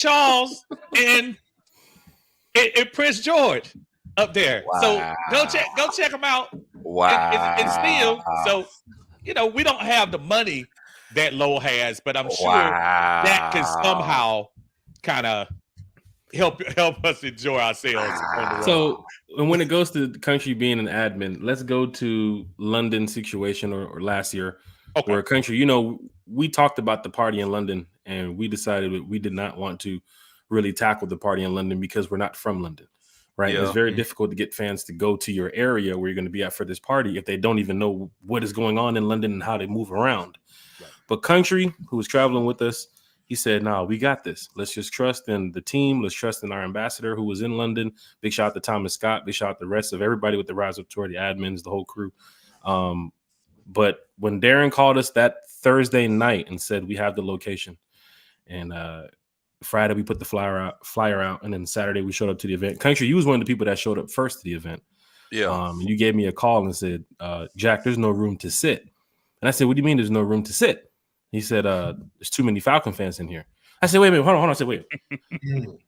Charles and Prince George up there. Wow. So go check them out. Wow. And still, so we don't have the money that Lowell has, but I'm sure that can somehow kind of help us enjoy ourselves on the road. So when it goes to the country being an admin, let's go to London situation or last year, where a country, we talked about the party in London, and we decided that we did not want to really tackle the party in London because we're not from London, right? Yeah. It's very difficult to get fans to go to your area where you're going to be at for this party if they don't even know what is going on in London and how they move around. Right. But country, who was traveling with us, he said, "No, we got this. Let's just trust in the team. Let's trust in our ambassador who was in London." Big shout out to Thomas Scott. Big shout out to the rest of everybody with the Rise Up Tour, the admins, the whole crew. But when Darren called us that Thursday night and said we have the location, and Friday we put the flyer out, and then Saturday we showed up to the event. Country, you was one of the people that showed up first to the event. Yeah. You gave me a call and said, "Jack, there's no room to sit." And I said, "What do you mean there's no room to sit?" He said, "There's too many Falcon fans in here." I said, "Wait a minute, hold on." I said, "Wait."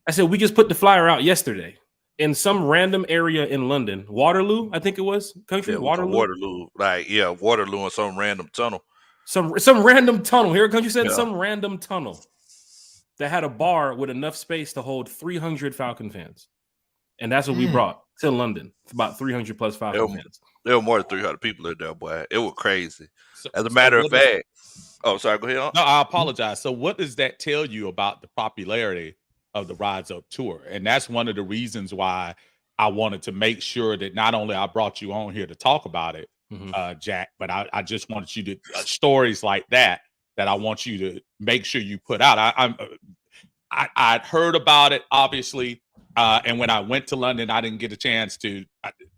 I said, "We just put the flyer out yesterday in some random area in London, Waterloo, I think it was, country, Waterloo, Waterloo in some random tunnel, some random tunnel. Here, country said some random tunnel that had a bar with enough space to hold 300 Falcon fans, and that's what we brought to London. It's about 300 plus Falcon fans. There were more than 300 people in there, boy. It was crazy. As a matter of fact. Oh, sorry. Go ahead. No, I apologize. So what does that tell you about the popularity of the Rise Up Tour? And that's one of the reasons why I wanted to make sure that not only I brought you on here to talk about it, Jack, but I just wanted you to stories like that I want you to make sure you put out. I'd heard about it, obviously. And when I went to London, I didn't get a chance to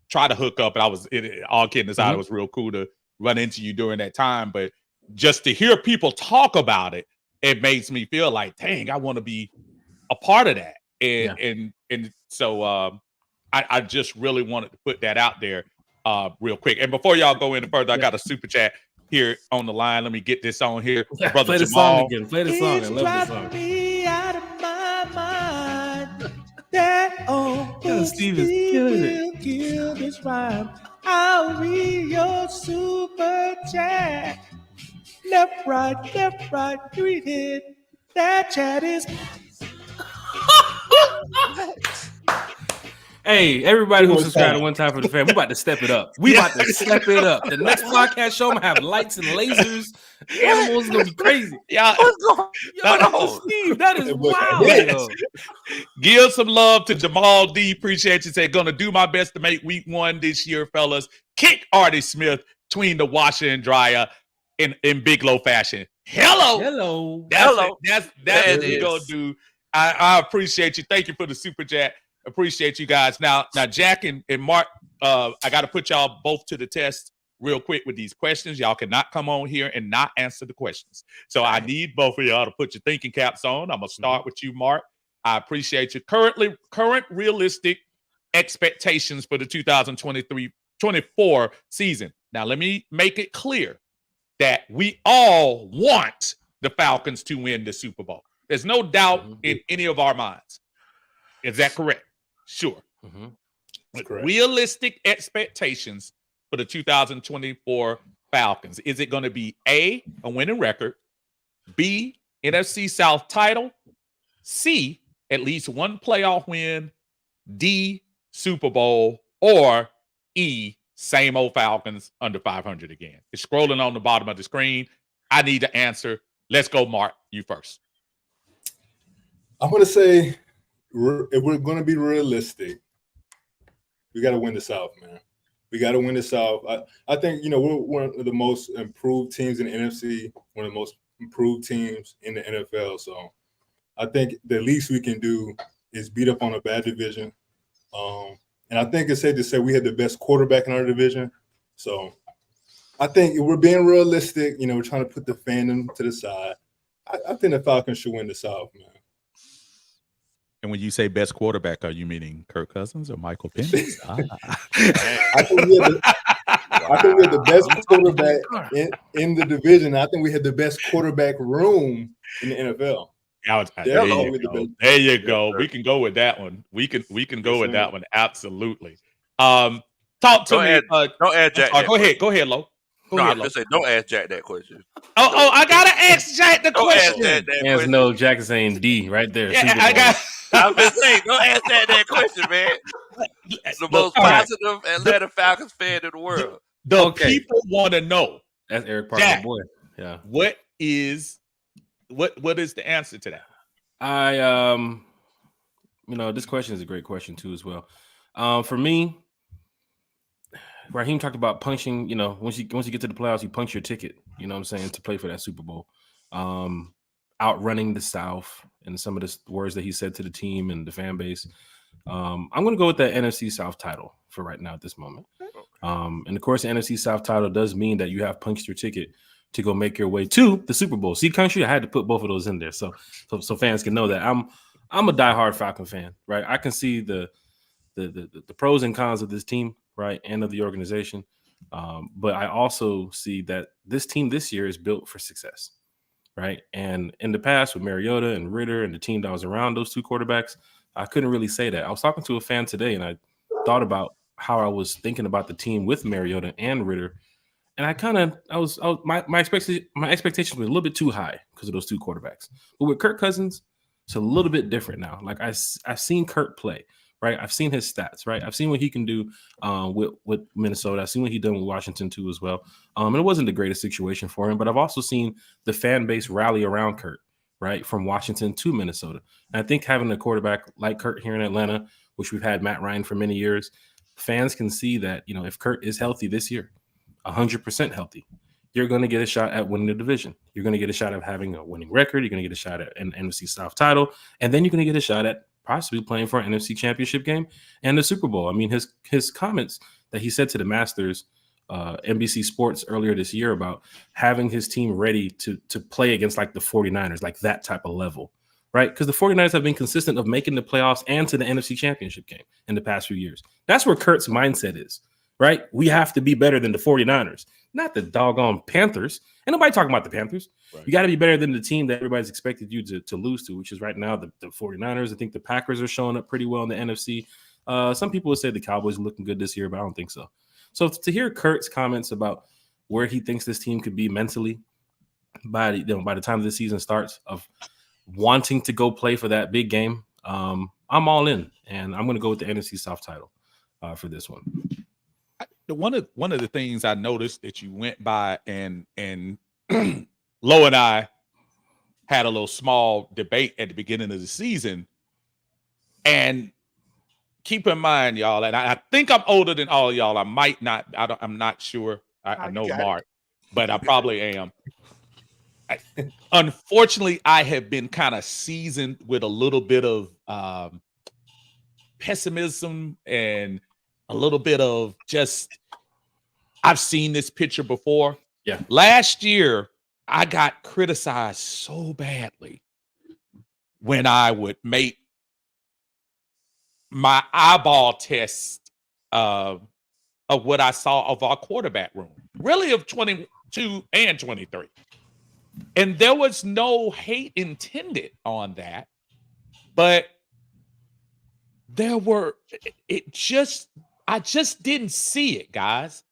try to hook up. And all kidding aside, it was real cool to run into you during that time. But just to hear people talk about it, it makes me feel like, dang, I want to be a part of that. And so I just really wanted to put that out there real quick. And before y'all go any further, I got a super chat here on the line. Let me get this on here. Brother play the Jamal. song again. Play the song. I love the song. Me out of my mind. That Steve is killing it. Kill this rhyme. I'll read your super chat. Left, right, read it. That chat is. Hey, everybody who subscribed to One Time for the Fan, we about to step it up. We about to step it up. The next podcast show, I'm gonna have lights and lasers. Animals gonna be crazy. Yeah, Steve, that is wild. Give some love to Jamal D. Appreciate you. Say, gonna do my best to make week 1 this year, fellas. Kick Artie Smith between the washer and dryer in Big Low fashion. Hello. That's what we're gonna do. I appreciate you. Thank you for the super chat. Appreciate you guys. Now, Jack and Mark, I got to put y'all both to the test real quick with these questions. Y'all cannot come on here and not answer the questions. So I need both of y'all to put your thinking caps on. I'm going to start with you, Mark. I appreciate you. Current realistic expectations for the 2023-24 season. Now, let me make it clear that we all want the Falcons to win the Super Bowl. There's no doubt in any of our minds. Is that correct? Sure. Correct. Realistic expectations for the 2024 Falcons. Is it going to be A, a winning record, B, NFC South title, C, at least one playoff win, D, Super Bowl, or E, same old Falcons under 500 again? It's scrolling on the bottom of the screen. I need to answer. Let's go, Mark. You first. I'm going to say, if we're going to be realistic, we got to win the South, man. We got to win the South. I think, we're one of the most improved teams in the NFC, one of the most improved teams in the NFL. So I think the least we can do is beat up on a bad division. And I think it's safe to say we had the best quarterback in our division. So I think if we're being realistic, we're trying to put the fandom to the side. I think the Falcons should win the South, man. And when you say best quarterback, are you meaning Kirk Cousins or Michael Penix? I think we had the best quarterback in the division. I think we had the best quarterback room in the NFL. There you go. There you go. Sir. We can go with that one. We can go with that one. Absolutely. Talk to me. Don't ask Jack. Go ahead, Lo. I'm just saying, don't ask Jack that question. Oh, I gotta ask Jack the question. Ask that question. No, Jack is saying D right there. Yeah, I got. I'm just saying, don't ask that question, man. The most positive Atlanta Falcons fan in the world. The people want to know. That's Eric Parker, Jack, boy. Yeah. What is the answer to that? This question is a great question too, as well. For me, Raheem talked about punching. Once you get to the playoffs, you punch your ticket. You know what I'm saying, to play for that Super Bowl. Outrunning the South and some of the words that he said to the team and the fan base. I'm going to go with that NFC South title for right now at this moment. And of course, the NFC South title does mean that you have punched your ticket to go make your way to the Super Bowl. See, country, I had to put both of those in there so fans can know that I'm a diehard Falcon fan, right? I can see the pros and cons of this team, right, and of the organization. But I also see that this team this year is built for success, right? And in the past with Mariota and Ritter and the team that was around those two quarterbacks, I couldn't really say that. I was talking to a fan today, and I thought about how I was thinking about the team with Mariota and Ritter, and my expectations were a little bit too high because of those two quarterbacks. But with Kirk Cousins, it's a little bit different now. Like I've seen Kirk play, right? I've seen his stats, right? I've seen what he can do with Minnesota. I've seen what he done with Washington too as well. And it wasn't the greatest situation for him, but I've also seen the fan base rally around Kirk, right, from Washington to Minnesota. And I think having a quarterback like Kirk here in Atlanta, which we've had Matt Ryan for many years, fans can see that, if Kirk is healthy this year, 100% healthy, you're going to get a shot at winning the division. You're going to get a shot at having a winning record. You're going to get a shot at an NFC South title. And then you're going to get a shot at possibly playing for an NFC championship game and the Super Bowl. I mean, his comments that he said to the Masters, NBC Sports earlier this year about having his team ready to play against like the 49ers, like that type of level, right? Because the 49ers have been consistent of making the playoffs and to the NFC championship game in the past few years. That's where Kurt's mindset is, right? We have to be better than the 49ers, not the doggone Panthers. Ain't nobody talking about the Panthers. Right. You got to be better than the team that everybody's expected you to lose to, which is right now the 49ers. I think the Packers are showing up pretty well in the NFC. Some people would say the Cowboys are looking good this year, but I don't think so. So to hear Kurt's comments about where he thinks this team could be mentally by the time the season starts, of wanting to go play for that big game, I'm all in, and I'm going to go with the NFC South title for this one. One of the things I noticed that you went by and Lo and I had a little small debate at the beginning of the season, and keep in mind, y'all, and I think I'm older than all of y'all. I might not. I'm not sure. I know Mark, but I probably am. Unfortunately, I have been kind of seasoned with a little bit of pessimism and a little bit of just, I've seen this picture before. Yeah. Last year, I got criticized so badly when I would make my eyeball test of what I saw of our quarterback room, really of 22 and 23. And there was no hate intended on that, but I just didn't see it, guys.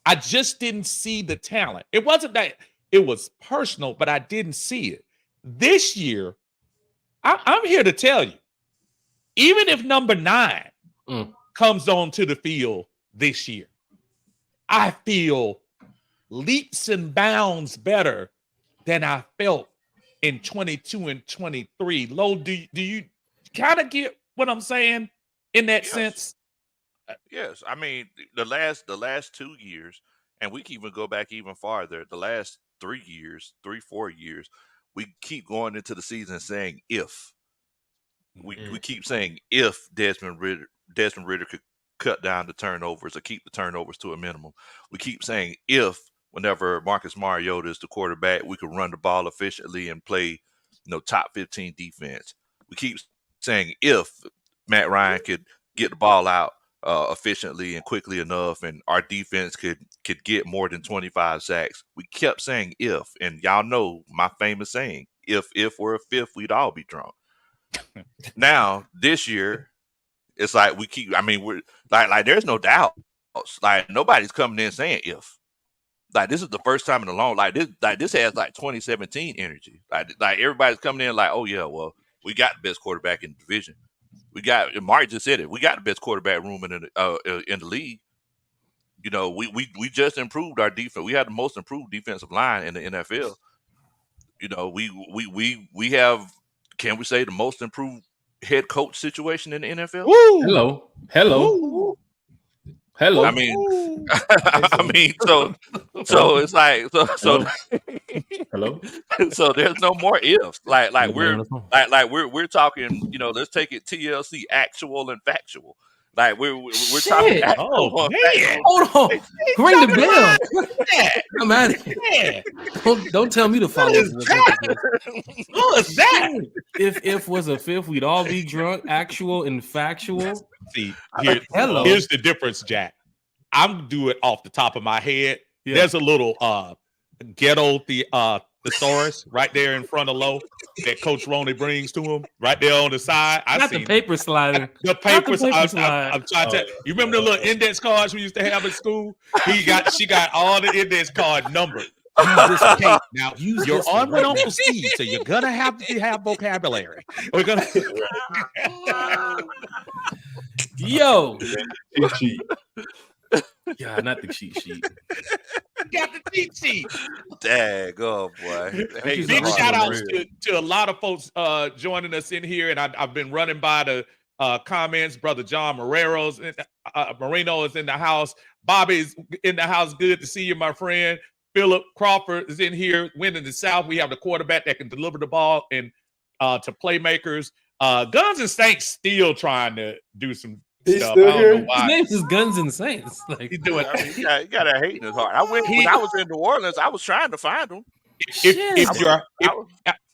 I just didn't see the talent. It wasn't that it was personal, but I didn't see it. This year, I'm here to tell you, even if number 9 comes onto the field this year, I feel leaps and bounds better than I felt in 22 and 23. Lo, do you kind of get what I'm saying in that sense? Yes. I mean, the last 2 years, and we can even go back even farther, the last 4 years, we keep going into the season saying if. We keep saying if Desmond Ritter could cut down the turnovers or keep the turnovers to a minimum. We keep saying if, whenever Marcus Mariota is the quarterback, we could run the ball efficiently and play, top 15 defense. We keep saying if Matt Ryan could get the ball out efficiently and quickly enough, and our defense could get more than 25 sacks. We kept saying if, and y'all know my famous saying, if we're a fifth, we'd all be drunk. Now this year, it's like we keep. I mean, we're like there's no doubt. Like nobody's coming in saying if. Like this is the first time in a long this has like 2017 energy. Like everybody's coming in like, oh yeah, well we got the best quarterback in the division. We got Mark just said it. We got the best quarterback room in the league. You know, we just improved our defense. We had the most improved defensive line in the NFL. You know, we have, can we say, the most improved head coach situation in the NFL? Woo! Hello. I mean, so it's like so. Hello. So there's no more ifs. Like we're talking. You know, let's take it TLC, actual and factual. Like we're talking. Oh man! Hold on. Ring the bell. I'm at it. Don't tell me to follow. What is that? If was a fifth, we'd all be drunk. Actual and factual. See, Hello. here's the difference, Jack. I'm do it off the top of my head. Yeah. There's a little ghetto thesaurus right there in front of Low that Coach Roney brings to him right there on the side. Not the paper slider. The papers. paper I'm slide. trying to. You remember the little index cards we used to have in school? She got all the index card numbered. Use this tape. Now you're on with Uncle Steve, so you're gonna have to have vocabulary. We're gonna. Yo. Cheat sheet. Yeah, not the cheat sheet. Got the cheat sheet. Dag, oh boy. Big shout outs to a lot of folks joining us in here, and I've been running by the comments. Brother John Marino is in the house. Bobby's in the house. Good to see you, my friend. Philip Crawford is in here. Winning the South. We have the quarterback that can deliver the ball and to playmakers. Guns and Saints still trying to do some stuff. Still I don't know why. His name is Guns and Saints. Like He's doing. He got a hate in his heart. When I was in New Orleans, I was trying to find him.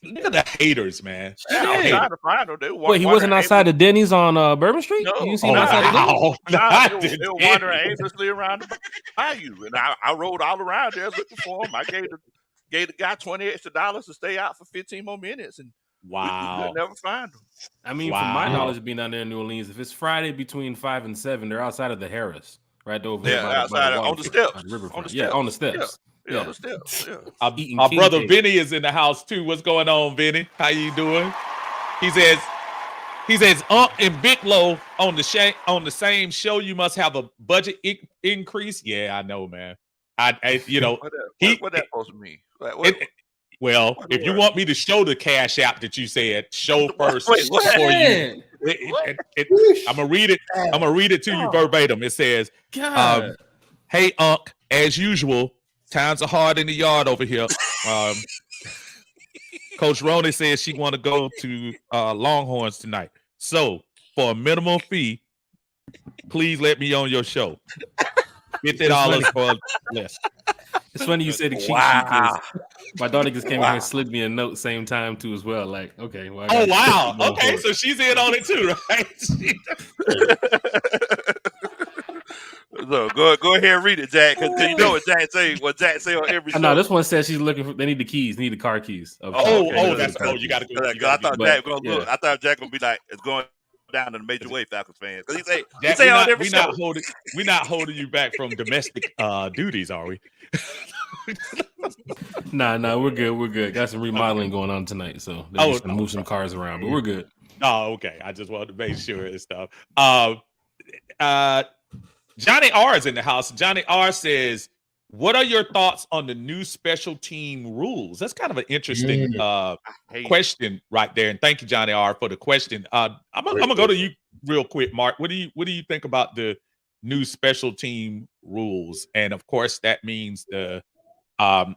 Look at the haters, man. I was trying to find him. Wait, he wasn't outside of Denny's on Bourbon Street? No. You seen him outside of Denny's? They were wandering aimlessly around the bayou, and I rode all around there looking for him. I gave the guy $20 extra to stay out for 15 more minutes, and wow, we could never find him. I mean, from my knowledge of being down there in New Orleans, if it's Friday between 5 and 7, they're outside of the Harris, right over there. Outside on the steps. Yeah, on the steps. Yeah, on the steps. Yeah. Our brother Vinny is in the house too. What's going on, Vinny? How you doing? He says, and Big Low on the same show. You must have a budget increase. Yeah, I know, man. I you know, what that supposed to mean? Well, if you want me to show the cash app that you said, show first Wait, what? before you. I'm gonna read it. I'm gonna read it to you verbatim. It says, "Hey, Unc, as usual, times are hard in the yard over here. Coach Roney says she want to go to Longhorns tonight. So for a minimum fee, please let me on your show. $50 or less." It's funny you said the cheat sheet because my daughter just came in here and slid me a note same time too as well. Like, okay, well, okay, so she's in on it too, right? So go ahead and read it, Jack, because you know what Jack say on every show. No, this one says she's looking for. They need the keys. They need the car keys. You got to go. I thought Jack gonna look. I thought Jack gonna be like, it's going down in the major way, Falcons fans, because we're not holding you back from domestic duties, are we? Nah, we're good. Got some remodeling going on tonight, so they're just gonna move some cars around, but we're good. Oh, okay. I just wanted to make sure and stuff. Johnny R is in the house. Johnny R says, "What are your thoughts on the new special team rules?" That's kind of an interesting question right there. And thank you, Johnny R, for the question. I'm gonna go to you real quick, Mark. What do you think about the new special team rules? And of course, that means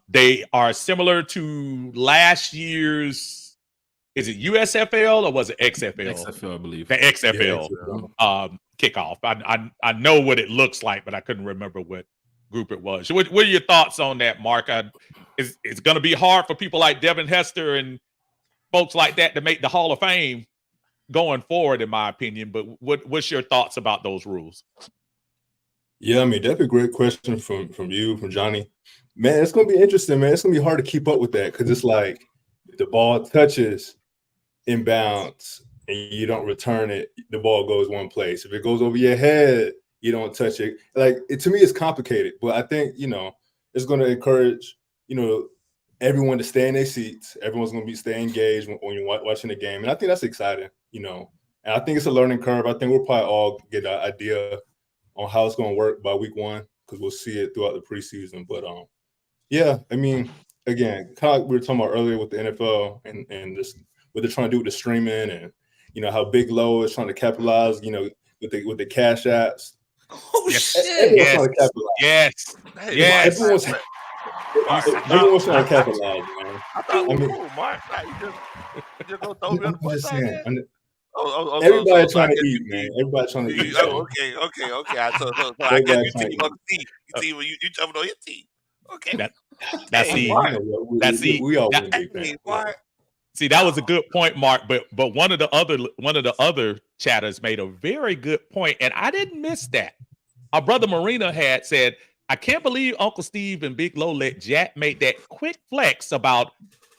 they are similar to last year's. Is it USFL or was it XFL? XFL, I believe. The XFL kickoff. I know what it looks like, but I couldn't remember what group it was. What are your thoughts on that, Mark? It's going to be hard for people like Devin Hester and folks like that to make the Hall of Fame going forward, in my opinion. But what's your thoughts about those rules? Yeah, I mean, that's a great question from Johnny. Man, it's going to be interesting, man. It's going to be hard to keep up with that because it's like the ball touches inbounds and you don't return it, the ball goes one place. If it goes over your head, you don't touch it. Like to me, it's complicated, but I think it's going to encourage everyone to stay in their seats. Everyone's going to stay engaged when you're watching the game, and I think that's exciting. And I think it's a learning curve. I think we'll probably all get an idea on how it's going to work by week 1 because we'll see it throughout the preseason. But yeah, I mean, again, kind of like we were talking about earlier with the NFL and this, what they're trying to do with the streaming and how Big Low is trying to capitalize, with the cash apps. Oh shit! Yes. Everyone's trying to capitalize, man. Mark, you just go throw me on the saying. Everybody trying to eat, man. Everybody trying to eat. Okay. So I guess you team on the team. You jumping on your team. Okay. We all want to be fans. See, that was a good point, Mark. But one of the other chatters made a very good point, and I didn't miss that. Our brother Marina had said, "I can't believe Uncle Steve and Big Low let Jack make that quick flex about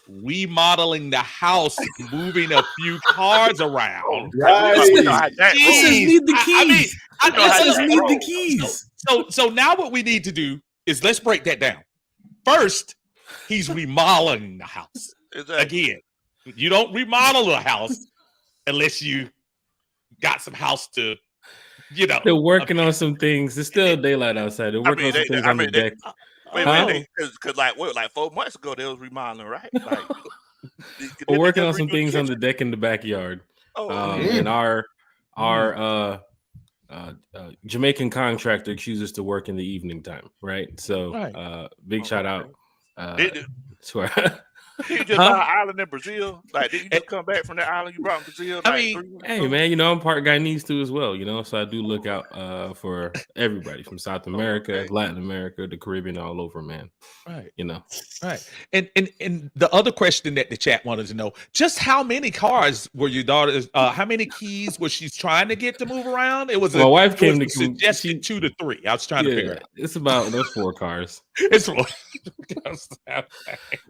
remodeling the house, moving a few cars around." Right. He says need the keys. I says need the keys. So now what we need to do is let's break that down. First, he's remodeling the house. Again, you don't remodel a house unless you got some house to, They're working on some things. There's still daylight outside. They're working on some things on the deck. Wait a minute, because like 4 months ago they was remodeling, right? Like, we're working on some things on the deck in the backyard. And our Jamaican contractor chooses to work in the evening time, right? So big shout out to our you just buy an island in Brazil? Like, did you just come back from that island you brought in Brazil? Hey man, I'm part Guyanese too as well, so I do look out for everybody from South America, Latin America, the Caribbean, all over, man. Right. Right. And the other question that the chat wanted to know, just how many cars were your daughters, how many keys was she trying to get to move around? It was my wife came to suggestion 2 to 3. I was trying to figure it out. It's about those 4 cars. It's 4.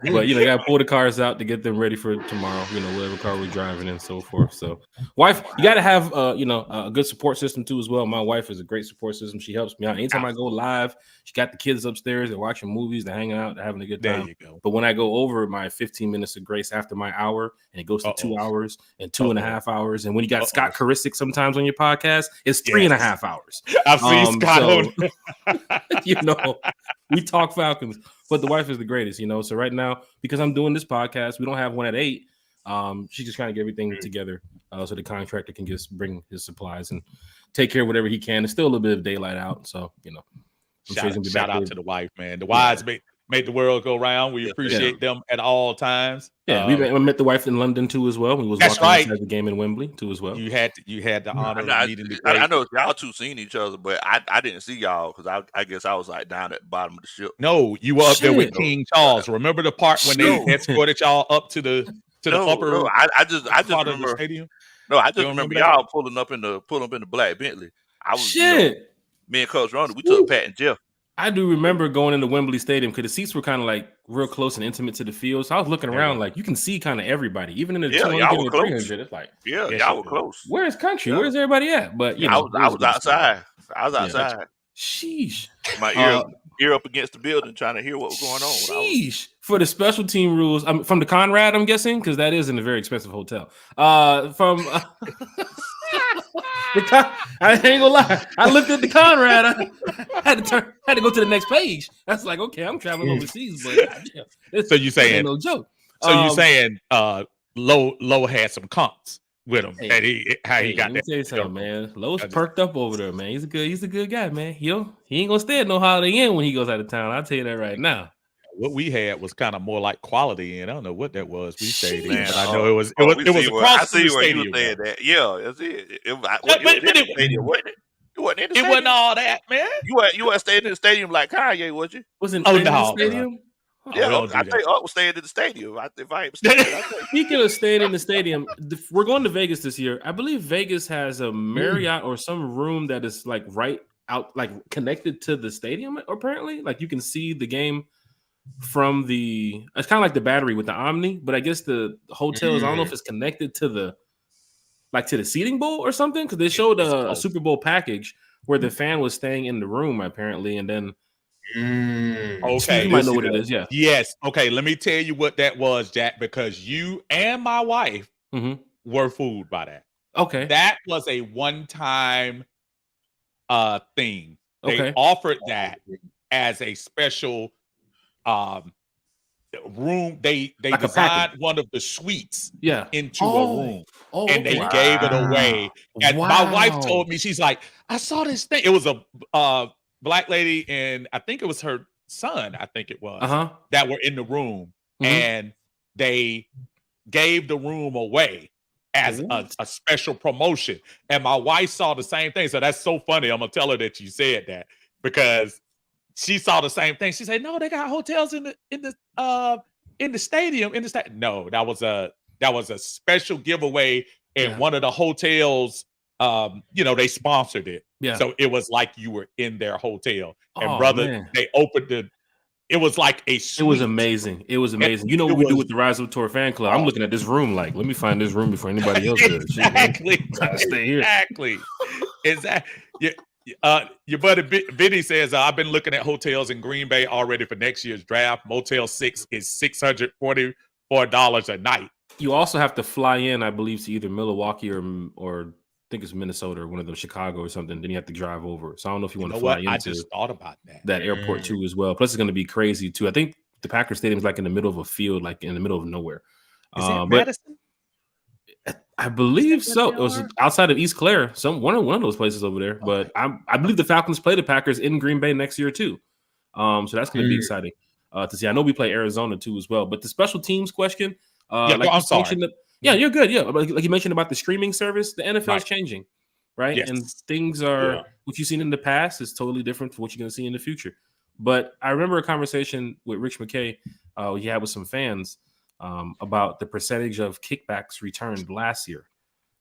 But gotta pull the cars out to get them ready for tomorrow, whatever car we're driving and so forth. So wife, you gotta have a good support system too as well. My wife is a great support system. She helps me out anytime I go live. She got the kids upstairs, they're watching movies, they're hanging out, they're having a good time. There you go. But when I go over my 15 minutes of grace after my hour and it goes to 2 hours and 2.5 hours, and when you got Scott Karisic sometimes on your podcast, it's 3.5 hours. I've seen Scott. We talk Falcons, but the wife is the greatest, So right now, because I'm doing this podcast, we don't have one at 8. She's just trying to get everything together so the contractor can just bring his supplies and take care of whatever he can. There's still a little bit of daylight out, so shout out to the wife, man. The wives make the world go round. We appreciate them at all times. Yeah, we met the wife in London too as well. We was walking outside the game in Wembley too as well. You had the honor of meeting the I know y'all two seen each other, but I didn't see y'all because I guess I was like down at the bottom of the ship. No, you were up there with King Charles. Remember the part when they escorted y'all up to the upper? No, I just remember the stadium. No, I just remember y'all pulling up in the black Bentley. I was me and Coach Ronald, we took Pat and Jeff. I do remember going into Wembley Stadium because the seats were kind of like real close and intimate to the field. So I was looking around like you can see kind of everybody, even in the 200 and 300. It's like y'all were close. Where's country? Where's everybody at? But I was outside. I was outside. Sheesh. My ear up against the building trying to hear what was going on. Sheesh. For the special team rules, from the Conrad, I'm guessing, because that is in a very expensive hotel. I ain't gonna lie. I looked at the Conrad. I had to go to the next page. That's like, okay, I'm traveling overseas, but so you saying no joke. So you saying Low had some comps with him? He got that? Let me tell you something, man. Low's perked up over there, man. He's a good guy, man. He ain't gonna stay at no Holiday Inn when he goes out of town. I'll tell you that right now. What we had was kind of more like Quality Inn. I don't know what that was. We stayed in, but I know it was across the stadium. That. Yeah, that's it. It wasn't all that, man. You weren't staying in the stadium like Kanye, was you? Wasn't in the stadium? Yeah, I think Up was staying in the stadium. If I ain't mistaken. Speaking of staying in the stadium, we're going to Vegas this year. I believe Vegas has a Marriott or some room that is like right out, like connected to the stadium. Apparently, like you can see the game from the. It's kind of like the battery with the Omni, but I guess the hotels. I don't know if it's connected to the seating bowl or something, because they showed a Super Bowl package where the fan was staying in the room apparently, and then. Okay, you might know what it is. Yeah. Yes. Okay. Let me tell you what that was, Jack, because you and my wife were fooled by that. Okay. That was a one-time thing. They Okay. offered that as a special room. They Like designed one of the suites into a room. And they gave it away. And my wife told me, she's like, I saw this thing. It was a black lady, and I think it was her son, I think it was, that were in the room. And they gave the room away as a special promotion. And my wife saw the same thing. So that's so funny. I'm gonna tell her that you said that, because she saw the same thing. She said, no, they got hotels in the stadium. No, that was a special giveaway in one of the hotels. They sponsored it. Yeah. So it was like you were in their hotel. And they opened it was like a suite. It was amazing. It was amazing. You know what we do with the Rise of Tour fan club? I'm looking at this room like, let me find this room before anybody else does. Exactly. Stay here. Exactly. Your buddy Vinny says, I've been looking at hotels in Green Bay already for next year's draft. Motel 6 is $644 a night. You also have to fly in, I believe, to either Milwaukee or I think it's Minnesota or one of them, Chicago or something. Then you have to drive over. So I don't know if you want to fly into. I just thought about that airport too as well. Plus, it's going to be crazy too. I think the Packers Stadium is like in the middle of a field, like in the middle of nowhere. Is it Madison? I believe so. It was outside of East Clair, one of those places over there. But I believe the Falcons play the Packers in Green Bay next year too. So that's going to be exciting to see. I know we play Arizona too as well. But the special teams question, I'm sorry. You're good. Yeah, like you mentioned about the streaming service, the NFL is changing, right? Yes. And things are what you've seen in the past is totally different from what you're going to see in the future. But I remember a conversation with Rich McKay he had with some fans about the percentage of kickbacks returned last year,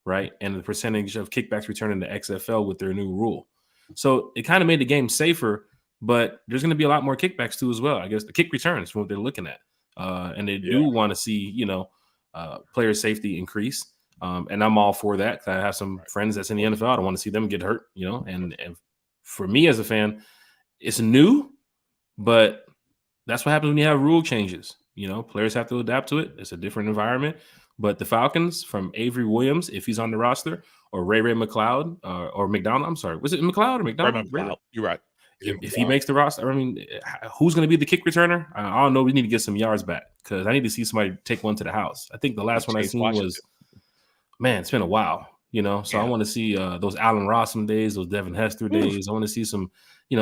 right? And the percentage of kickbacks returned in the XFL with their new rule. So it kind of made the game safer, but there's going to be a lot more kickbacks too as well. I guess the kick returns from what they're looking at. And they do want to see, player safety increase. And I'm all for that, because I have some friends that's in the NFL. I don't want to see them get hurt, and for me as a fan, it's new, but that's what happens when you have rule changes. Players have to adapt to it. It's a different environment. But the Falcons, from Avery Williams, if he's on the roster, or Ray McLeod, or McDonald, I'm sorry, was it McLeod or McDonald? You're right. If he makes the roster, I mean, who's going to be the kick returner? I don't know. We need to get some yards back, because I need to see somebody take one to the house. I think the last one I seen was, it's been a while, So I want to see those Allen Rossum days, those Devin Hester days. I want to see some,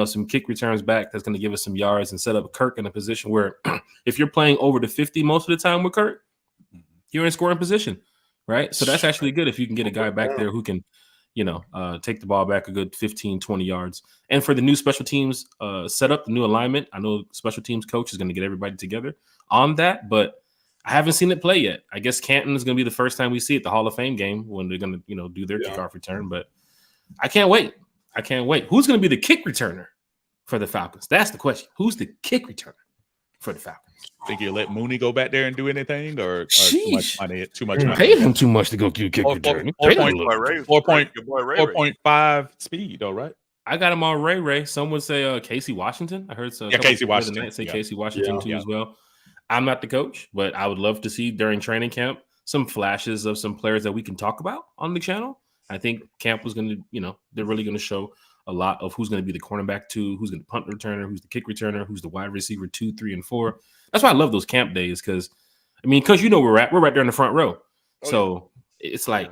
some kick returns back that's going to give us some yards and set up Kirk in a position where if you're playing over the 50 most of the time with Kirk, you're in scoring position, right? So that's actually good if you can get a guy back there who can, take the ball back a good 15, 20 yards. And for the new special teams setup, the new alignment, I know special teams coach is going to get everybody together on that, but I haven't seen it play yet. I guess Canton is going to be the first time we see it, the Hall of Fame game, when they're going to, do their kickoff return. But I can't wait. Who's going to be the kick returner for the Falcons? That's the question. Who's the kick returner for the Falcons? Think you'll let Mooney go back there and do anything, or too much money? Pay him too much to go kick return. 4.5 speed, though, right? I got him on Ray. Some would say Casey Washington. I heard Casey Washington. Casey Washington too as well. I'm not the coach, but I would love to see during training camp some flashes of some players that we can talk about on the channel. I think camp was going to, they're really going to show a lot of who's going to be the cornerback 2, who's going to punt returner, who's the kick returner, who's the wide receiver 2, 3, and 4. That's why I love those camp days, because we're right there in the front row. It's like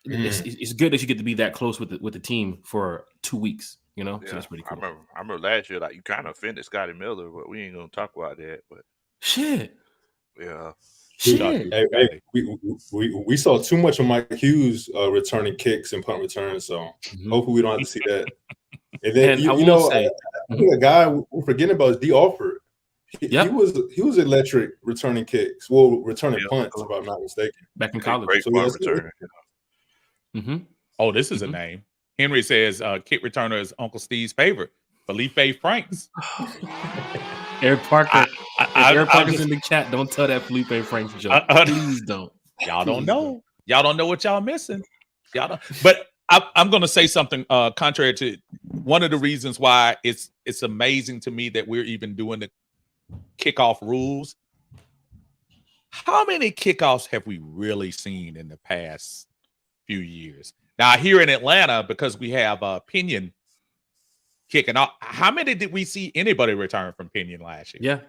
it's good that you get to be that close with the team for 2 weeks. So that's pretty cool. I remember last year, like, you kind of offended Scotty Miller, but we ain't gonna talk about that. But shit, yeah. Shit. Hey, we saw too much of Mike Hughes returning kicks and punt returns, so hopefully we don't have to see that. And then I think a guy we're forgetting about is D. Alford. He was electric returning kicks, returning punts, if I'm not mistaken. Back in college, great punt returner. Oh, this is a name. Henry says kick returner is Uncle Steve's favorite, Felipe Franks. Eric Parker. Eric Parker's in the chat. Don't tell that Felipe Franks joke. Please don't. Y'all don't know. Y'all don't know what y'all missing. Y'all don't. But I'm going to say something contrary to one of the reasons why it's amazing to me that we're even doing the kickoff rules. How many kickoffs have we really seen in the past few years? Now here in Atlanta, because we have Pinion kicking off. How many did we see anybody return from Pinion last year?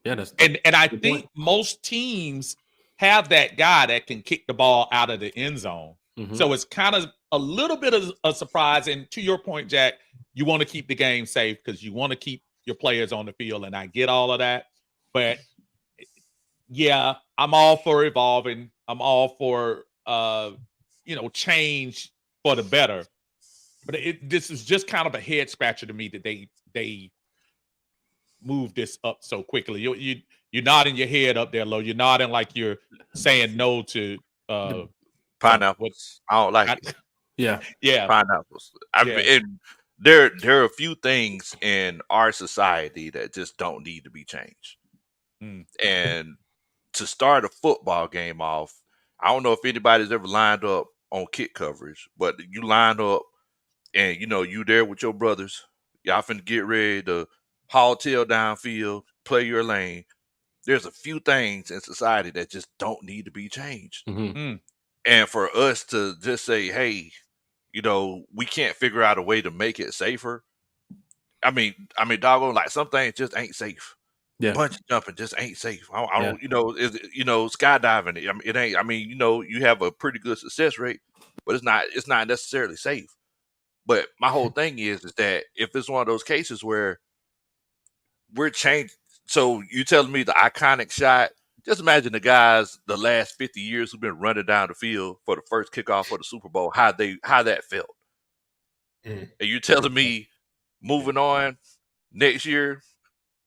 Yeah, that's and I think most teams have that guy that can kick the ball out of the end zone. Mm-hmm. So it's kind of a little bit of a surprise. And to your point, Jack, you want to keep the game safe because you want to keep your players on the field, and I get all of that. But yeah, I'm all for evolving. I'm all for change for the better. But this is just kind of a head scratcher to me that they move this up so quickly. You're nodding your head up there, Lo. You're nodding like you're saying no to pineapples. I don't like it. Yeah, pineapples. I mean, there are a few things in our society that just don't need to be changed. And to start a football game off, I don't know if anybody's ever lined up on kick coverage, but you line up and you there with your brothers. Y'all finna get ready to haul tail downfield, play your lane. There's a few things in society that just don't need to be changed. Mm-hmm. And for us to just say, hey, we can't figure out a way to make it safer. I mean, doggone, like some things just ain't safe. Yeah. Bungee jumping just ain't safe. I don't, skydiving. It ain't. I mean, you have a pretty good success rate, but it's not necessarily safe. But my whole thing is that if it's one of those cases where we're changed, so you telling me the iconic shot? Just imagine the guys the last 50 years who've been running down the field for the first kickoff for the Super Bowl, how that felt. And you telling me moving on next year,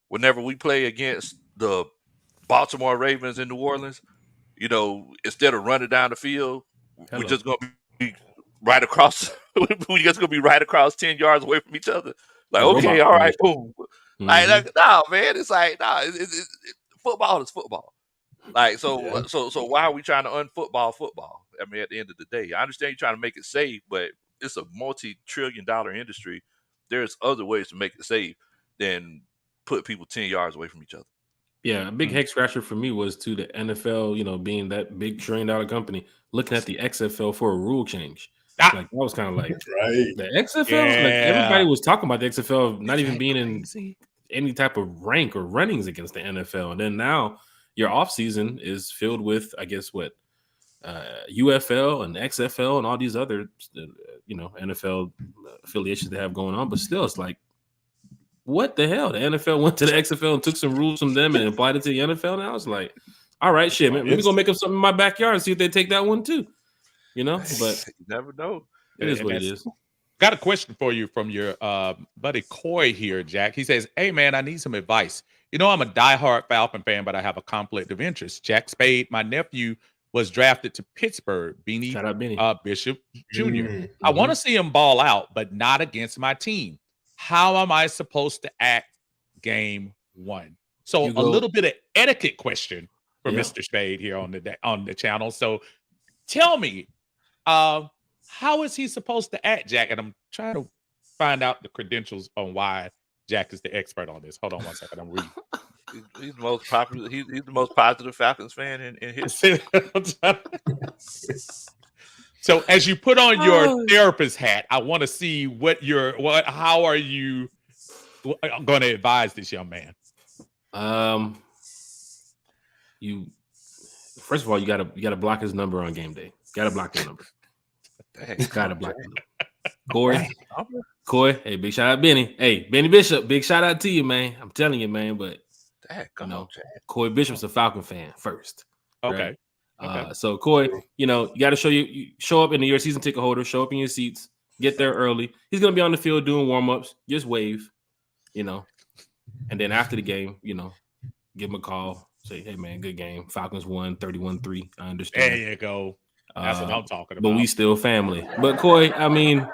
whenever we play against the Baltimore Ravens in New Orleans, instead of running down the field, we're just going to be right across. We're just going to be right across 10 yards away from each other. Like, okay, all right, boom. Mm-hmm. Like, no, man, it's like, football is football. Like, so why are we trying to unfootball football? I mean, at the end of the day, I understand you're trying to make it safe, but it's a multi-trillion-dollar industry. There's other ways to make it safe than put people 10 yards away from each other. Yeah, a big head scratcher for me was to the NFL, being that big $1 trillion company, looking at the XFL for a rule change. Like that was kind of like the XFL. Like everybody was talking about the XFL not even being in any type of rank or runnings against the NFL. And then now your offseason is filled with, I guess, UFL and XFL and all these other, NFL affiliations they have going on. But still, it's like, what the hell? The NFL went to the XFL and took some rules from them and applied it to the NFL. And I was like, all right, shit, man, let me go make up something in my backyard and see if they take that one too. But you never know. It is what it is. Got a question for you from your buddy Coy here, Jack. He says, hey, man, I need some advice. I'm a diehard Falcon fan, but I have a conflict of interest. Jack Spade, my nephew, was drafted to Pittsburgh. Shout out Benny. Bishop Jr. Mm-hmm. I want to see him ball out, but not against my team. How am I supposed to act game one? So a little bit of etiquette question for Mr. Spade here on the channel. So tell me, how is he supposed to act, Jack? And I'm trying to find out the credentials on why Jack is the expert on this. Hold on one second. I'm reading. He's the most popular. He's the most positive Falcons fan in history. So as you put on your therapist hat, I want to see how are you going to advise this young man? First of all, you gotta block his number on game day. Gotta block the number. Gotta block the number. Corey, hey, big shout out Benny. Hey, Benny Bishop, big shout out to you, man. I'm telling you, man. But Corey Bishop's a Falcon fan first. Okay. Right? Okay. So Corey, you got to show up in your season ticket holder, show up in your seats, get there early. He's gonna be on the field doing warm-ups, just wave, and then after the game, give him a call, say, hey man, good game. Falcons won 31-3. I understand. There you go. That's what I'm talking about. But we still family. But Corey, I mean,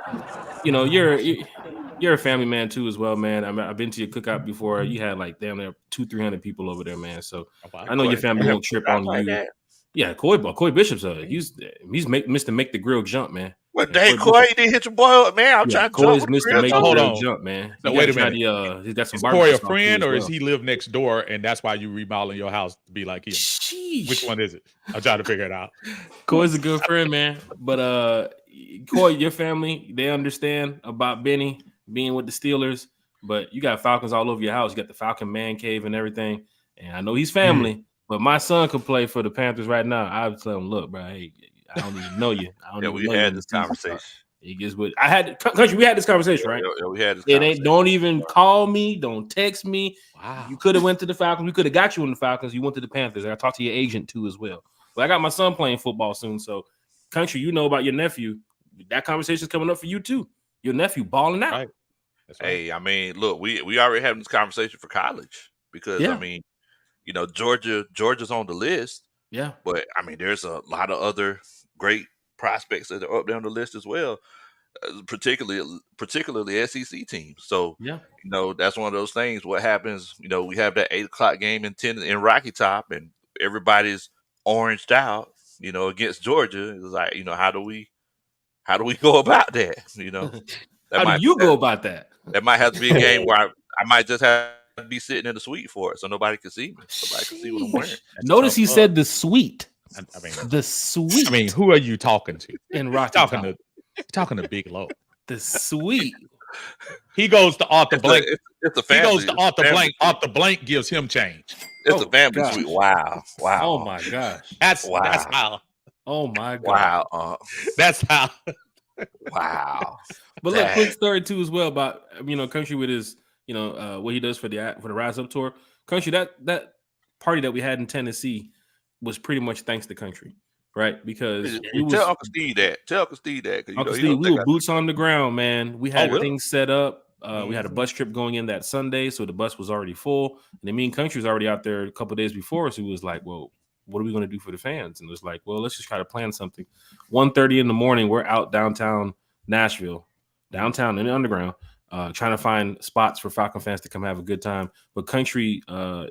You're a family man too, as well, man. I mean, I've been to your cookout before. You had like damn near 200-300 people over there, man. So I know your family won't trip on you. That. Yeah, Coy Bishop's he's Mr. Make the Grill jump, man. What the heck, Coy? You didn't hit your boy up, man. I'm trying to Coy's Mr. Make the Grill jump, man. So wait a minute. He's got some. Is Coy a friend, or is he live next door, and that's why you remodeling your house to be like him? Sheesh. Which one is it? I'm trying to figure it out. Coy's a good friend, man. But Coy, your family, they understand about Benny being with the Steelers, but you got Falcons all over your house. You got the Falcon man cave and everything. And I know he's family, but my son could play for the Panthers right now. I would tell him, look, bro, hey, I don't even know you. We had this conversation. He gets with country. We had this conversation, right? Yeah, we had this conversation. Don't even call me. Don't text me. Wow. You could have went to the Falcons. We could have got you in the Falcons. You went to the Panthers. I talked to your agent too as well. But I got my son playing football soon. So, country, you know about your nephew. That conversation is coming up for you too. Your nephew balling out. Right. Right. Hey, I mean, look, we already having this conversation for college because I mean, you know, Georgia's on the list. Yeah. But I mean, there's a lot of other great prospects that are up there on the list as well, particularly SEC teams. So you know, that's one of those things. What happens? You know, we have that 8:00 game in Rocky Top, and everybody's oranged out. You know, against Georgia. It's like, you know, how do we go about that? You know, how do you go about that? That might have to be a game where I might just have to be sitting in the suite for it, so nobody can see me. Nobody can see what I'm wearing. Notice he said the suite. I mean, the suite. I mean, who are you talking to? In Rocky talking to Big Low. The suite. He goes to Arthur Blank. It's a family. He goes to Arthur Blank. Arthur Blank gives him change. It's a family suite. Wow. Oh my gosh. That's how. Oh my god. Wow. That's how. Wow. But look, quick story too as well about, you know, country with his, you know, what he does for the Rise Up tour. Country, that party that we had in Tennessee was pretty much thanks to country, right? Because tell Uncle Steve that. Uncle Steve, we were boots on the ground, man. We had things set up. We had a bus trip going in that Sunday, so the bus was already full. And the mean country was already out there a couple of days before, so he was like, well, what are we going to do for the fans? And it was like, well, let's just try to plan something. 1:30 in the morning, we're out downtown Nashville, downtown in the underground, trying to find spots for Falcon fans to come have a good time. But country,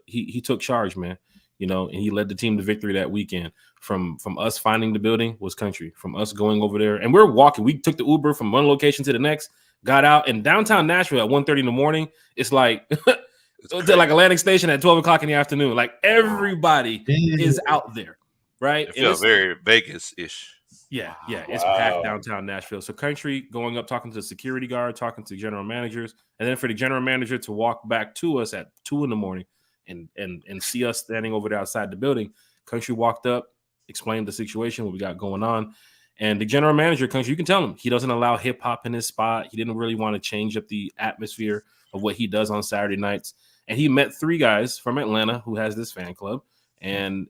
he took charge, man. You know, and he led the team to victory that weekend. From us finding the building was country. From us going over there, and we're walking. We took the Uber from one location to the next, got out in downtown Nashville at 1:30 in the morning. It's like it's like Atlantic Station at 12 o'clock in the afternoon. Like everybody is out there, right? It feels very Vegas-ish. Yeah, it's packed downtown Nashville. So country going up, talking to the security guard, talking to general managers, and then for the general manager to walk back to us at 2 in the morning and see us standing over there outside the building. Country walked up, explained the situation, what we got going on. And the general manager, country, you can tell him he doesn't allow hip hop in his spot. He didn't really want to change up the atmosphere of what he does on Saturday nights. And he met 3 guys from Atlanta who has this fan club. And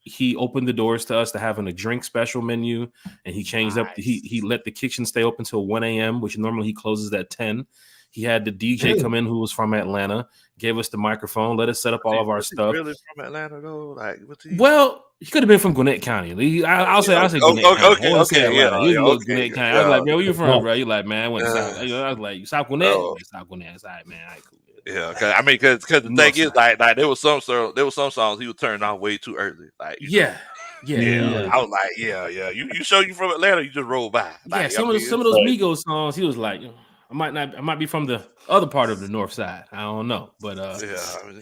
he opened the doors to us to having a drink special menu. And he changed up. He let the kitchen stay open till 1 a.m., which normally he closes at 10. He had the DJ come in who was from Atlanta, gave us the microphone, let us set up all of our stuff. Really from Atlanta though? Like, well, he could have been from Gwinnett County. I'll say Gwinnett County. Okay. Gwinnett County. I was like, man, where you from, bro? You like, man, I went to South. I was like, South Gwinnett? South Gwinnett. That's all right, man. All right, cool. Yeah, because the thing is, like there was some songs he was turning off way too early. Like, yeah. I was like, yeah. You show you from Atlanta, you just roll by. Like, some of those Migos songs, he was like, I might be from the other part of the north side. I don't know. But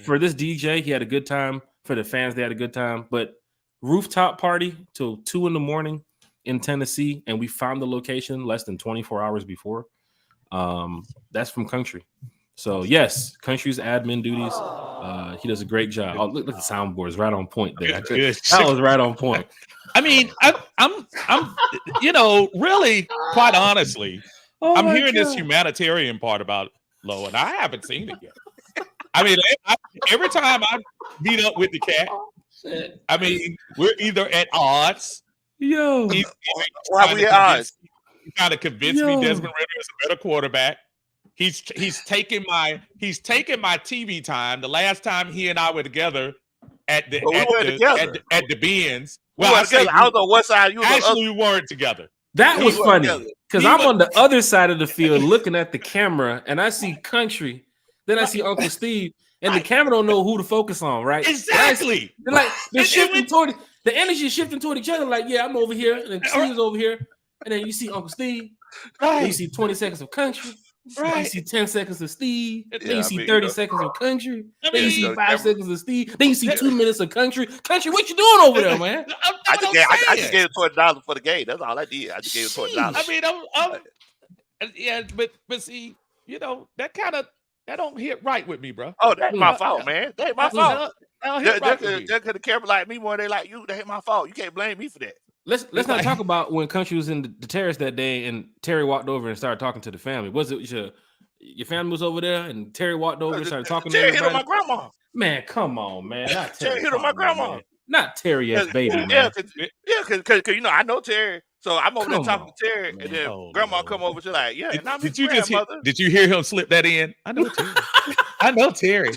for this DJ, he had a good time. For the fans, they had a good time. But rooftop party till 2 in the morning in Tennessee, and we found the location less than 24 hours before. That's from country. So yes, country's admin duties. He does a great job. Oh, look at the soundboards, right on point there. That was right on point. I mean, I'm you know, really, quite honestly, I'm hearing this humanitarian part about Low, and I haven't seen it yet. I mean, every time I meet up with the cat, I mean, we're either at odds. Why we at odds? He kind of convinced me Desmond Ridder is a better quarterback. He's taking my TV time. The last time he and I were together at the Benz. Well, I don't know what side you were. Actually, we weren't together. That was funny because I'm on the other side of the field looking at the camera, and I see Country. Then I see Uncle Steve, and the camera don't know who to focus on, right? Exactly. They're shifting toward the energy is shifting toward each other. Like, yeah, I'm over here, and then Steve's over here, and then you see Uncle Steve. Then you see 20 seconds of Country. Then you see 10 seconds of Steve. Then you see 30 seconds of Country. Then you see 5 seconds of Steve. Then you see 2 minutes of Country. Country, what you doing over there, man? I just gave him $20 for the game. That's all I did. I just gave him $20. I mean, yeah, but see, you know, that don't hit right with me, bro. Oh, that's my fault, man. That ain't my fault. They're gonna care like me more than they like you. That ain't my fault. You can't blame me for that. Let's not talk about when Country was in the terrace that day and Terry walked over and started talking to the family. Was it your family was over there and Terry walked over and started talking to everybody? Terry hit on my grandma. Man, come on, man. Not Terry hit on my grandma. Man. Not Terry as baby, man. Yeah, because you know I know Terry, so I'm over there talking to Terry, and then Grandma come over. She's like, "Yeah, did you hear him slip that in? I know Terry. I know Terry.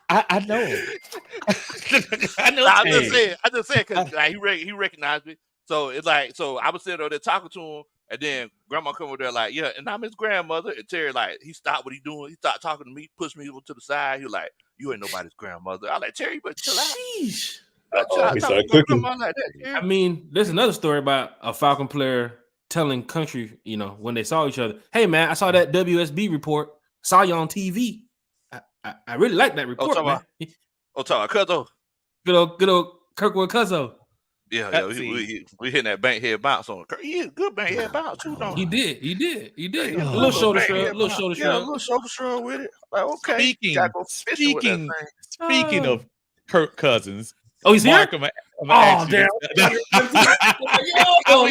I know him. I know. I just said because like, he recognized me. So it's like, so I was sitting over there talking to him, and then Grandma come over there like, "Yeah," and I'm his grandmother. And Terry like, he stopped what he doing. He started talking to me, pushed me over to the side. He was like, "You ain't nobody's grandmother." I like, "Terry, but chill out." Sheesh. I mean, there's another story about a Falcon player telling Country, you know, when they saw each other, "Hey man, I saw that WSB report. Saw you on TV. I really like that report, man." Talk about Cuzzo. Good old Kirkwood Cuzzo. Yeah, we hitting that bank head bounce on Kirk. He is good bank head bounce too, don't he? He did. Yeah, a little shoulder shrug, a little shoulder shrug. Yeah, a little shoulder shrug with it. Like, okay. Speaking of Kirk Cousins. Oh, he's here? Damn. I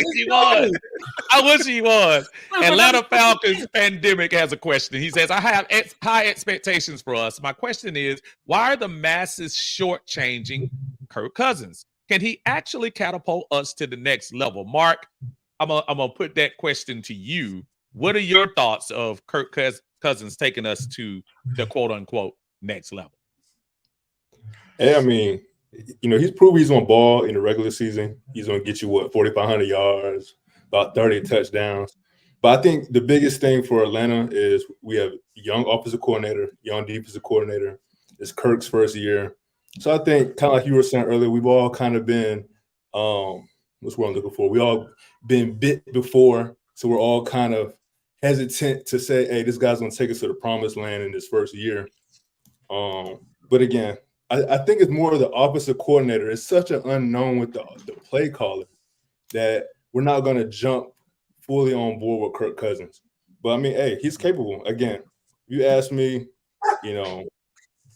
wish he was. Atlanta Falcons pandemic has a question. He says, "I have high expectations for us. My question is, why are the masses shortchanging Kirk Cousins? Can he actually catapult us to the next level?" Mark, I'm gonna put that question to you. What are your thoughts of Kirk Cousins taking us to the quote unquote next level? Hey, I mean, you know, he's proved he's on ball in the regular season. He's going to get you, 4,500 yards, about 30 touchdowns. But I think the biggest thing for Atlanta is we have young offensive coordinator, young defensive coordinator. It's Kirk's first year. So I think, kind of like you were saying earlier, we've all kind of been, what's what I'm looking for? We all been bit before. So we're all kind of hesitant to say, hey, this guy's going to take us to the promised land in his first year. But again, I think it's more of the offensive coordinator. It's such an unknown with the play caller that we're not going to jump fully on board with Kirk Cousins. But, I mean, hey, he's capable. Again, you ask me, you know,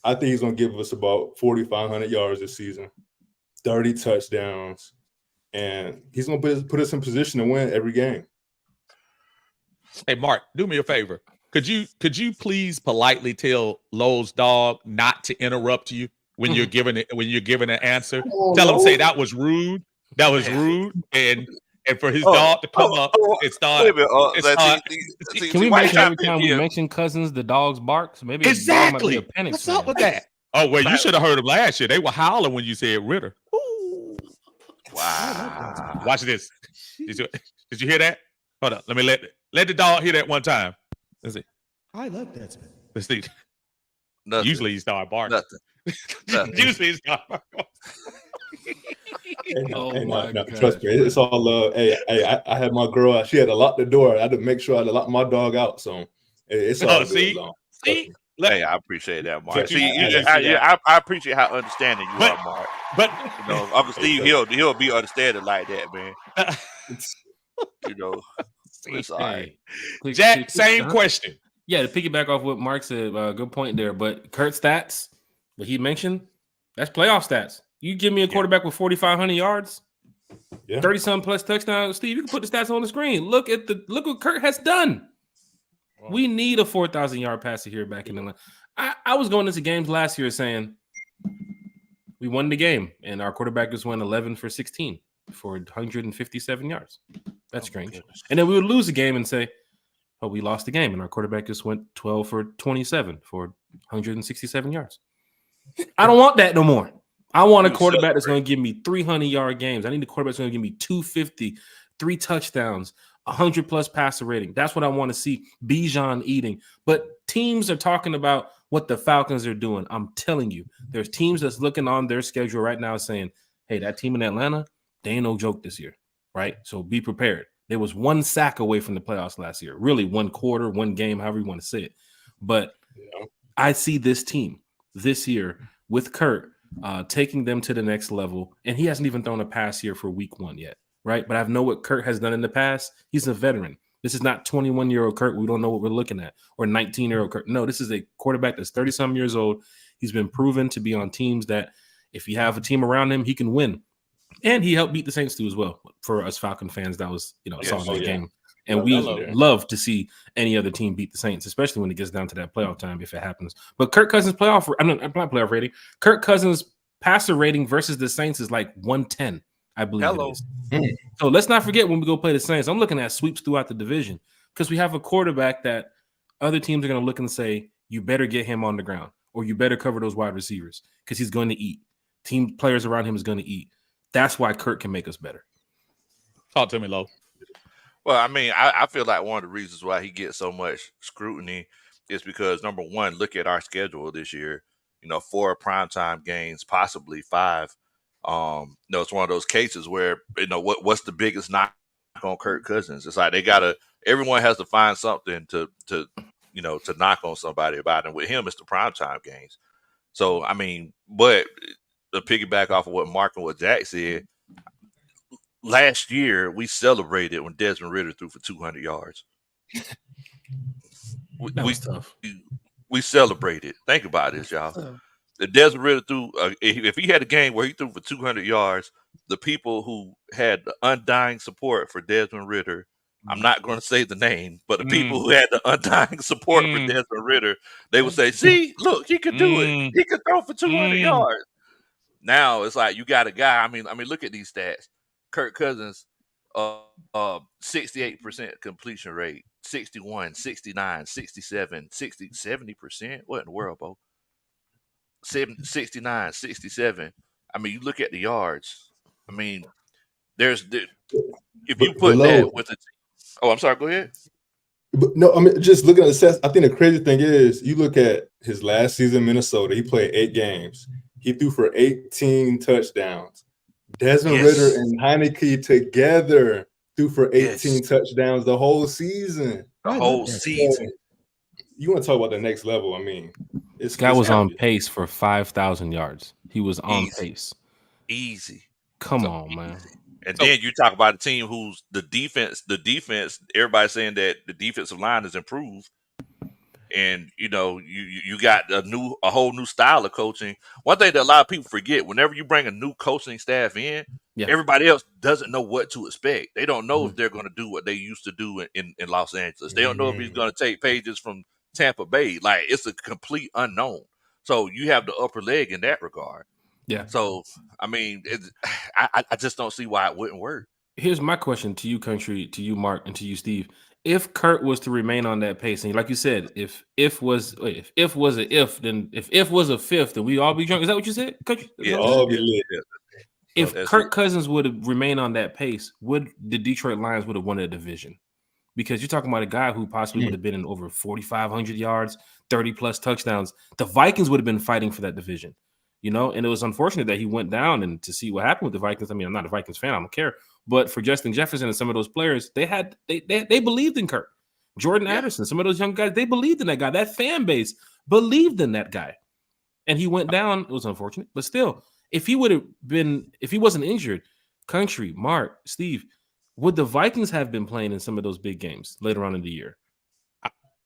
I think he's going to give us about 4,500 yards this season, 30 touchdowns, and he's going to put us in position to win every game. Hey, Mark, do me a favor. Could you please politely tell Lowe's dog not to interrupt you when you're giving an answer? Tell him, say that was rude. That was rude, and for his dog to come up and start. Can we mention every time we mention Cousins, the dogs bark? So maybe exactly. What's up with that? Oh well, you should have heard him last year. They were howling when you said Ritter. Ooh. Wow! Watch this. Did you hear that? Hold up. Let me let the dog hear that one time. Let's see. I love that. Let's see. Nothing. Usually he start barking. Nothing. Usually he start barking. Trust me, it's all love. Hey, I had my girl. She had to lock the door. I had to make sure I had to lock my dog out. So it's all see. Hey, I appreciate that, Mark. I appreciate how understanding you are, Mark. But you know, Uncle Steve, he'll be understanding like that, man. You know, it's all right. Jack, same question. Yeah, to piggyback off what Mark said, good point there. But Kirk stats, what he mentioned, that's playoff stats. You give me a quarterback with 4,500 yards, 30-something plus touchdowns, Steve. You can put the stats on the screen. Look what Kirk has done. Wow. We need a 4,000-yard passer here back in Atlanta. I was going into games last year saying we won the game, and our quarterback just went 11 for 16 for 157 yards. That's strange. And then we would lose the game and say, oh, we lost the game, and our quarterback just went 12 for 27 for 167 yards. I don't want that no more. I want a quarterback that's going to give me 300-yard games. I need a quarterback that's going to give me 250, 3 touchdowns, 100+ passer rating. That's what I want to see. Bijan eating. But teams are talking about what the Falcons are doing. I'm telling you, there's teams that's looking on their schedule right now saying, hey, that team in Atlanta, they ain't no joke this year, right? So be prepared. There was 1 sack away from the playoffs last year. Really, 1 quarter, 1 game, however you want to say it. But I see this team this year with Kirk taking them to the next level. And he hasn't even thrown a pass here for week 1 yet, right? But I know what Kirk has done in the past. He's a veteran. This is not 21-year-old Kirk. We don't know what we're looking at. Or 19-year-old Kirk. No, this is a quarterback that's 30-some years old. He's been proven to be on teams that if you have a team around him, he can win. And he helped beat the Saints too as well. For us Falcon fans, that was, saw that game. And we love to see any other team beat the Saints, especially when it gets down to that playoff time, if it happens. But Kirk Cousins not playoff rating. Kirk Cousins passer rating versus the Saints is like 110, I believe it is. So let's not forget when we go play the Saints, I'm looking at sweeps throughout the division because we have a quarterback that other teams are going to look and say, you better get him on the ground or you better cover those wide receivers because he's going to eat. Team players around him is going to eat. That's why Kirk can make us better. Talk to me, Lo. Well, I mean, I feel like one of the reasons why he gets so much scrutiny is because, number one, look at our schedule this year. 4 primetime games, possibly 5. It's one of those cases where, what's the biggest knock on Kirk Cousins? It's like everyone has to find something to knock on somebody about. And with him, it's the primetime games. So, I mean, but to piggyback off of what Mark and what Jack said, last year we celebrated when Desmond Ridder threw for 200 yards. We celebrated. Think about this, y'all. The Desmond Ridder threw. If he had a game where he threw for 200 yards, the people who had the undying support for Desmond Ridder, I'm not going to say the name, but the people who had the undying support for Desmond Ridder, they would say, "See, look, he could do it. He could throw for 200 yards." Now it's like you got a guy. I mean, look at these stats. Kirk Cousins, 68% completion rate, 61, 69, 67, 60, 70%. What in the world, Bo? 69, 67. I mean, you look at the yards. I mean, if you put that with I'm sorry, go ahead. But no, I mean, just looking at the stats, I think the crazy thing is you look at his last season in Minnesota, he played 8 games. He threw for 18 touchdowns. Desmond Ridder and Heineke together threw for 18 touchdowns the whole season. The whole season. You want to talk about the next level? I mean, this guy was on pace for 5,000 yards. He was on pace. Easy. Come on, man. And then you talk about a team who's the defense, everybody's saying that the defensive line has improved. And you got a whole new style of coaching. One thing that a lot of people forget: whenever you bring a new coaching staff in, everybody else doesn't know what to expect. They don't know if they're going to do what they used to do in Los Angeles. They don't know if he's going to take pages from Tampa Bay. Like, it's a complete unknown. So you have the upper leg in that regard. Yeah. So I mean, I just don't see why it wouldn't work. Here's my question to you, Country, to you, Mark, and to you, Steve. If Kirk was to remain on that pace, and like you said, if was a fifth, then we all be drunk. Is that what you said, Country? Yeah, all be lit. If Kirk Cousins would have remained on that pace, would the Detroit Lions would have won a division? Because you're talking about a guy who possibly would have been in over 4,500 yards, 30+ touchdowns. The Vikings would have been fighting for that division, and it was unfortunate that he went down. And to see what happened with the Vikings, I mean, I'm not a Vikings fan, I don't care. But for Justin Jefferson and some of those players, they believed in Kirk. Jordan Addison, some of those young guys, they believed in that guy. That fan base believed in that guy. And he went down. It was unfortunate. But still, if he wasn't injured, Country, Mark, Steve, would the Vikings have been playing in some of those big games later on in the year?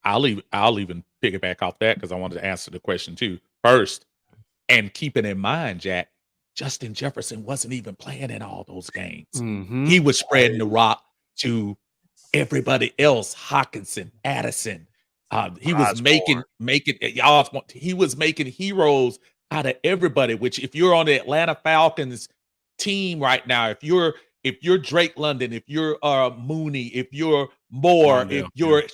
I'll even piggyback off that because I wanted to answer the question too. First, and keeping in mind, Jack, Justin Jefferson wasn't even playing in all those games. Mm-hmm. He was spreading the rock to everybody else. Hawkinson, Addison. He was making heroes out of everybody. Which, if you're on the Atlanta Falcons team right now, if you're Drake London, if you're Mooney, if you're Moore, if you're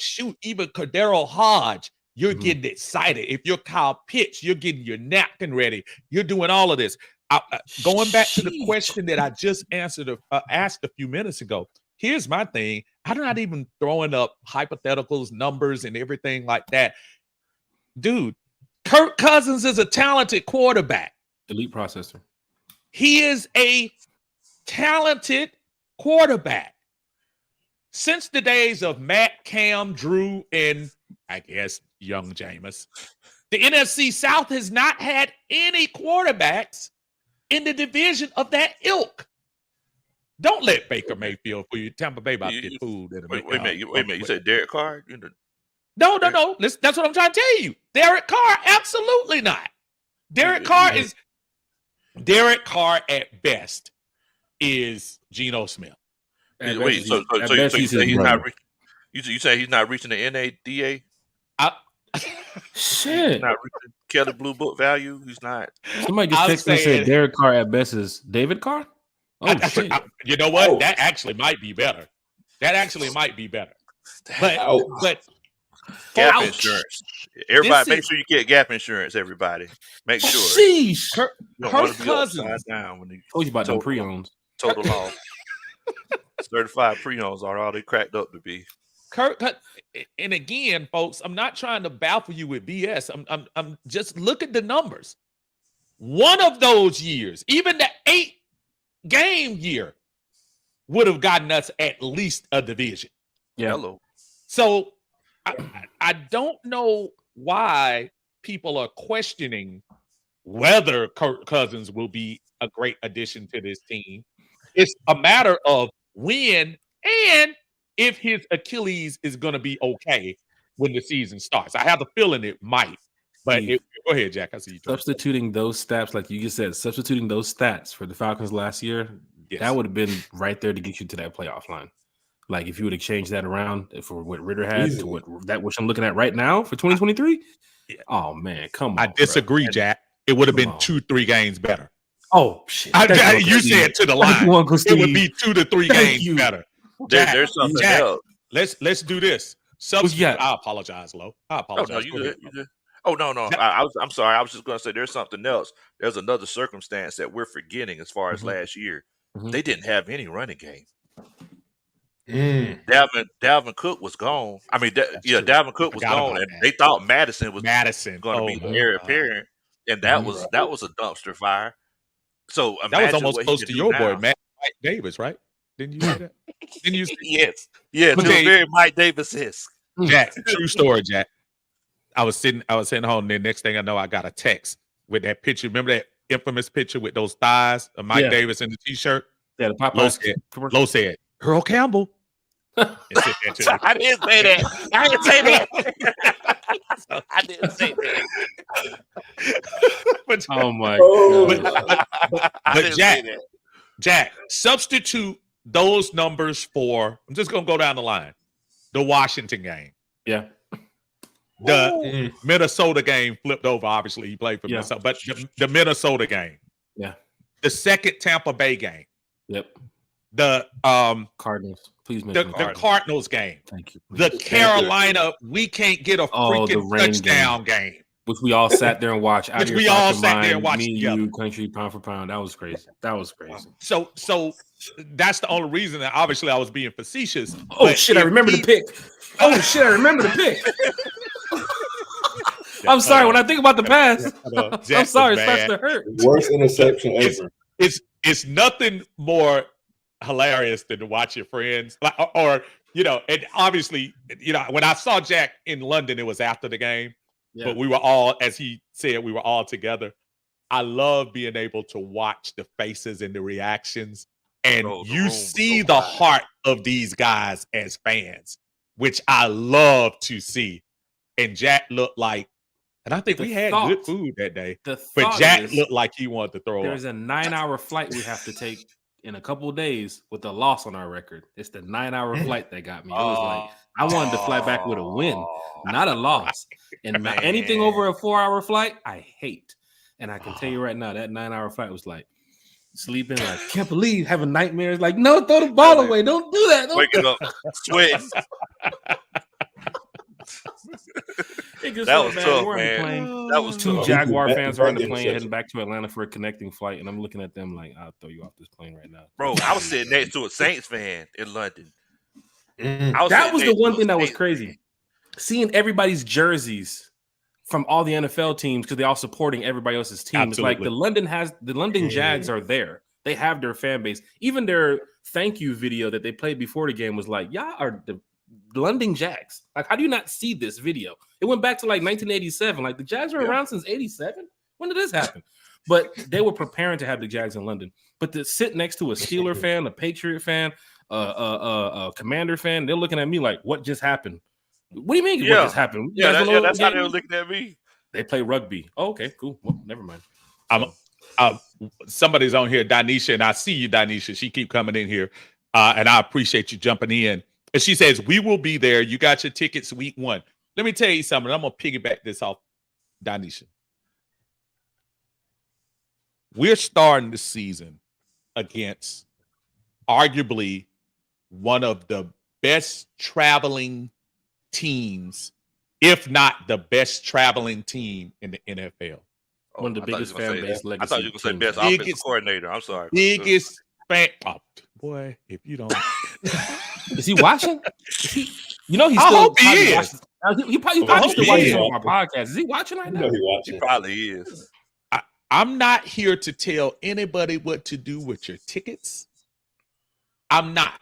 even Cordero Hodge, you're getting excited. If you're Kyle Pitts, you're getting your napkin ready. You're doing all of this. Going back to the question that I just asked a few minutes ago, here's my thing. I'm not even throwing up hypotheticals, numbers, and everything like that. Dude, Kirk Cousins is a talented quarterback. Elite processor. He is a talented quarterback. Since the days of Matt, Cam, Drew, and I guess young Jameis, the NFC South has not had any quarterbacks in the division of that ilk. Don't let Baker Mayfield for you. Tampa Bay about to get fooled. Wait a minute. You said Derek Carr? No. That's what I'm trying to tell you. Derek Carr, absolutely not. Derek Carr at best is Geno Smith. Wait, so you say he's not reaching? You say he's not reaching the NADA? Shit. Not reaching Kelly Blue Book value. He's not. Somebody just texted me and said Derek Carr at best is David Carr. Oh shit! You know what? That actually might be better. But gap insurance. Everybody, make sure you get gap insurance. Everybody, make sure. Sheesh. Kirk Cousins. Down when they told you about them pre-owns. Total loss. Certified pre-owns are all they cracked up to be. Kirk, and again, folks, I'm not trying to baffle you with BS. I'm just look at the numbers. One of those years, even the 8-game year, would have gotten us at least a division. Yeah. Hello. So I don't know why people are questioning whether Kirk Cousins will be a great addition to this team. It's a matter of when and if his Achilles is going to be okay when the season starts. I have a feeling it might. But go ahead, Jack. I see you. Substituting those stats, like you just said, substituting those stats for the Falcons last year, that would have been right there to get you to that playoff line. Like if you would have changed that around for what Ritter had to what I'm looking at right now for 2023. Oh man, come on. I disagree, bro. Jack. It would have been 2-3 games better. Oh shit! You said to the line. It would be 2 to 3 games better. Jack, there's something else. Let's do this. I apologize, Lo. I apologize. Oh, no, you good. Oh no. I'm sorry. I was just going to say there's something else. There's another circumstance that we're forgetting as far as last year. They didn't have any running game. Dalvin Cook was gone. I mean, Dalvin Cook was gone, and they thought Madison was going to be the heir apparent, and that was a dumpster fire. So that was almost close to your boy, Mike Davis, right? Didn't you say that? Didn't you? Yes. Yeah, very Mike Davis-esque. Jack, true story, Jack. I was sitting home, and the next thing I know, I got a text with that picture. Remember that infamous picture with those thighs of Mike Davis in the t-shirt? Yeah, the Popeye. Low said, Earl Campbell. I didn't say that. I didn't say that. But, oh my God. But Jack, substitute those numbers for, I'm just going to go down the line, the Washington game. Yeah. The Minnesota game flipped over. Obviously, he played for Minnesota, but the Minnesota game. Yeah. The second Tampa Bay game. Yep. The Cardinals. Please mention the Cardinals game. Thank you. The Carolina, we can't get a freaking touchdown game. Which we all sat there and watched. Which we all sat there and watched together. You, country, pound for pound. That was crazy. So that's the only reason that obviously I was being facetious. Oh shit! I remember the pick. I'm sorry. When I think about the pass, I'm sorry. It starts to hurt. Worst interception ever. It's nothing more hilarious than to watch your friends, or and obviously, when I saw Jack in London, it was after the game, but we were all, as he said, we were all together. I love being able to watch the faces and the reactions, and you see the heart of these guys as fans, which I love to see. And Jack looked like, and I think we had good food that day, but Jack looked like he wanted to throw up. There's a 9-hour flight we have to take in a couple of days with a loss on our record. It's the 9-hour flight that got me. It was like, I wanted to fly back with a win, not a loss. And anything over a 4-hour flight, I hate. And I can tell you right now, that 9-hour flight was like sleeping, like, can't believe having nightmares. Like, no, throw the ball away. Don't do that. Waking up, sweating. That was tough, We're on the man. plane. That was Two tough. Jaguar fans are on the That plane interception. heading back to Atlanta for a connecting flight, and I'm looking at them like, I'll throw you off this plane right now. Bro, I was sitting next to a Saints fan in London. That was the one thing that was crazy. Seeing everybody's jerseys from all the NFL teams because they're all supporting everybody else's team. Absolutely. It's like the London Jags are there. They have their fan base. Even their thank you video that they played before the game was like, y'all are the London Jags. Like, how do you not see this video? It went back to like 1987. Like, the Jags were around since 87. When did this happen? But they were preparing to have the Jags in London. But to sit next to a Steeler fan, a Patriot fan, a Commander fan, they're looking at me like, what just happened? What do you mean? What just happened? That's how they were looking at me. They play rugby. Oh, okay, cool. Well, never mind. Somebody's on here, Danisha, and I see you, Danisha. She keep coming in here, and I appreciate you jumping in. And she says, we will be there. You got your tickets week 1. Let me tell you something. I'm going to piggyback this off Danisha. We're starting the season against arguably one of the best traveling teams, if not the best traveling team in the NFL. One of the biggest fan base legacy. I thought you were going to say best offensive coordinator. I'm sorry. Biggest fan. Oh, boy, if you don't. Is he watching? You know, he's I still. hope he is. He probably still watching some of our podcasts. Is he watching right now? He probably is. I'm not here to tell anybody what to do with your tickets. I'm not.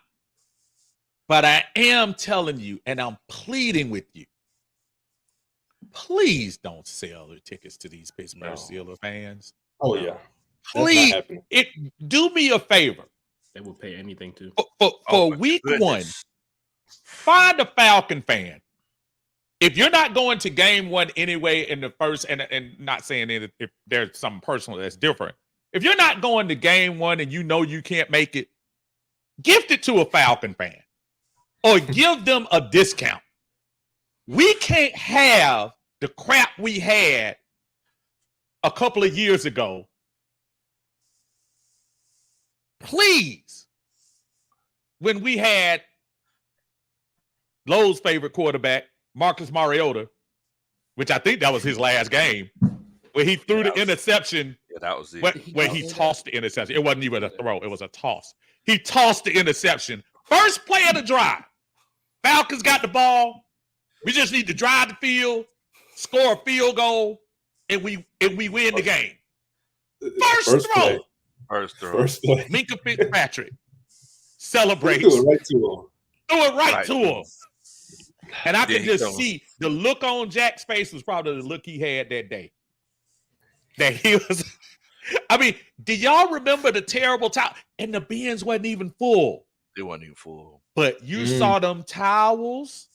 But I am telling you, and I'm pleading with you, please don't sell your tickets to these Pittsburgh Steelers fans. Oh, yeah. Please, do me a favor. They will pay anything to. For week 1, find a Falcon fan. If you're not going to game 1 anyway in the first, and not saying it, if there's something personal that's different. If you're not going to game 1 and you know you can't make it, gift it to a Falcon fan or give them a discount. We can't have the crap we had a couple of years ago. Please, when we had Lowe's favorite quarterback, Marcus Mariota, which I think that was his last game, where he threw the interception. Yeah, that was it. Where he tossed the interception. It wasn't even a throw. It was a toss. He tossed the interception. First play of the drive. Falcons got the ball. We just need to drive the field, score a field goal, and we win the game. First throw. First play. Minka Fitzpatrick celebrates. Threw it right to him. Threw it right to him. And I could just see the look on Jack's face was probably the look he had that day. That he was, I mean, do y'all remember the terrible towel? And the bins wasn't even full. They wasn't even full. But you saw them towels.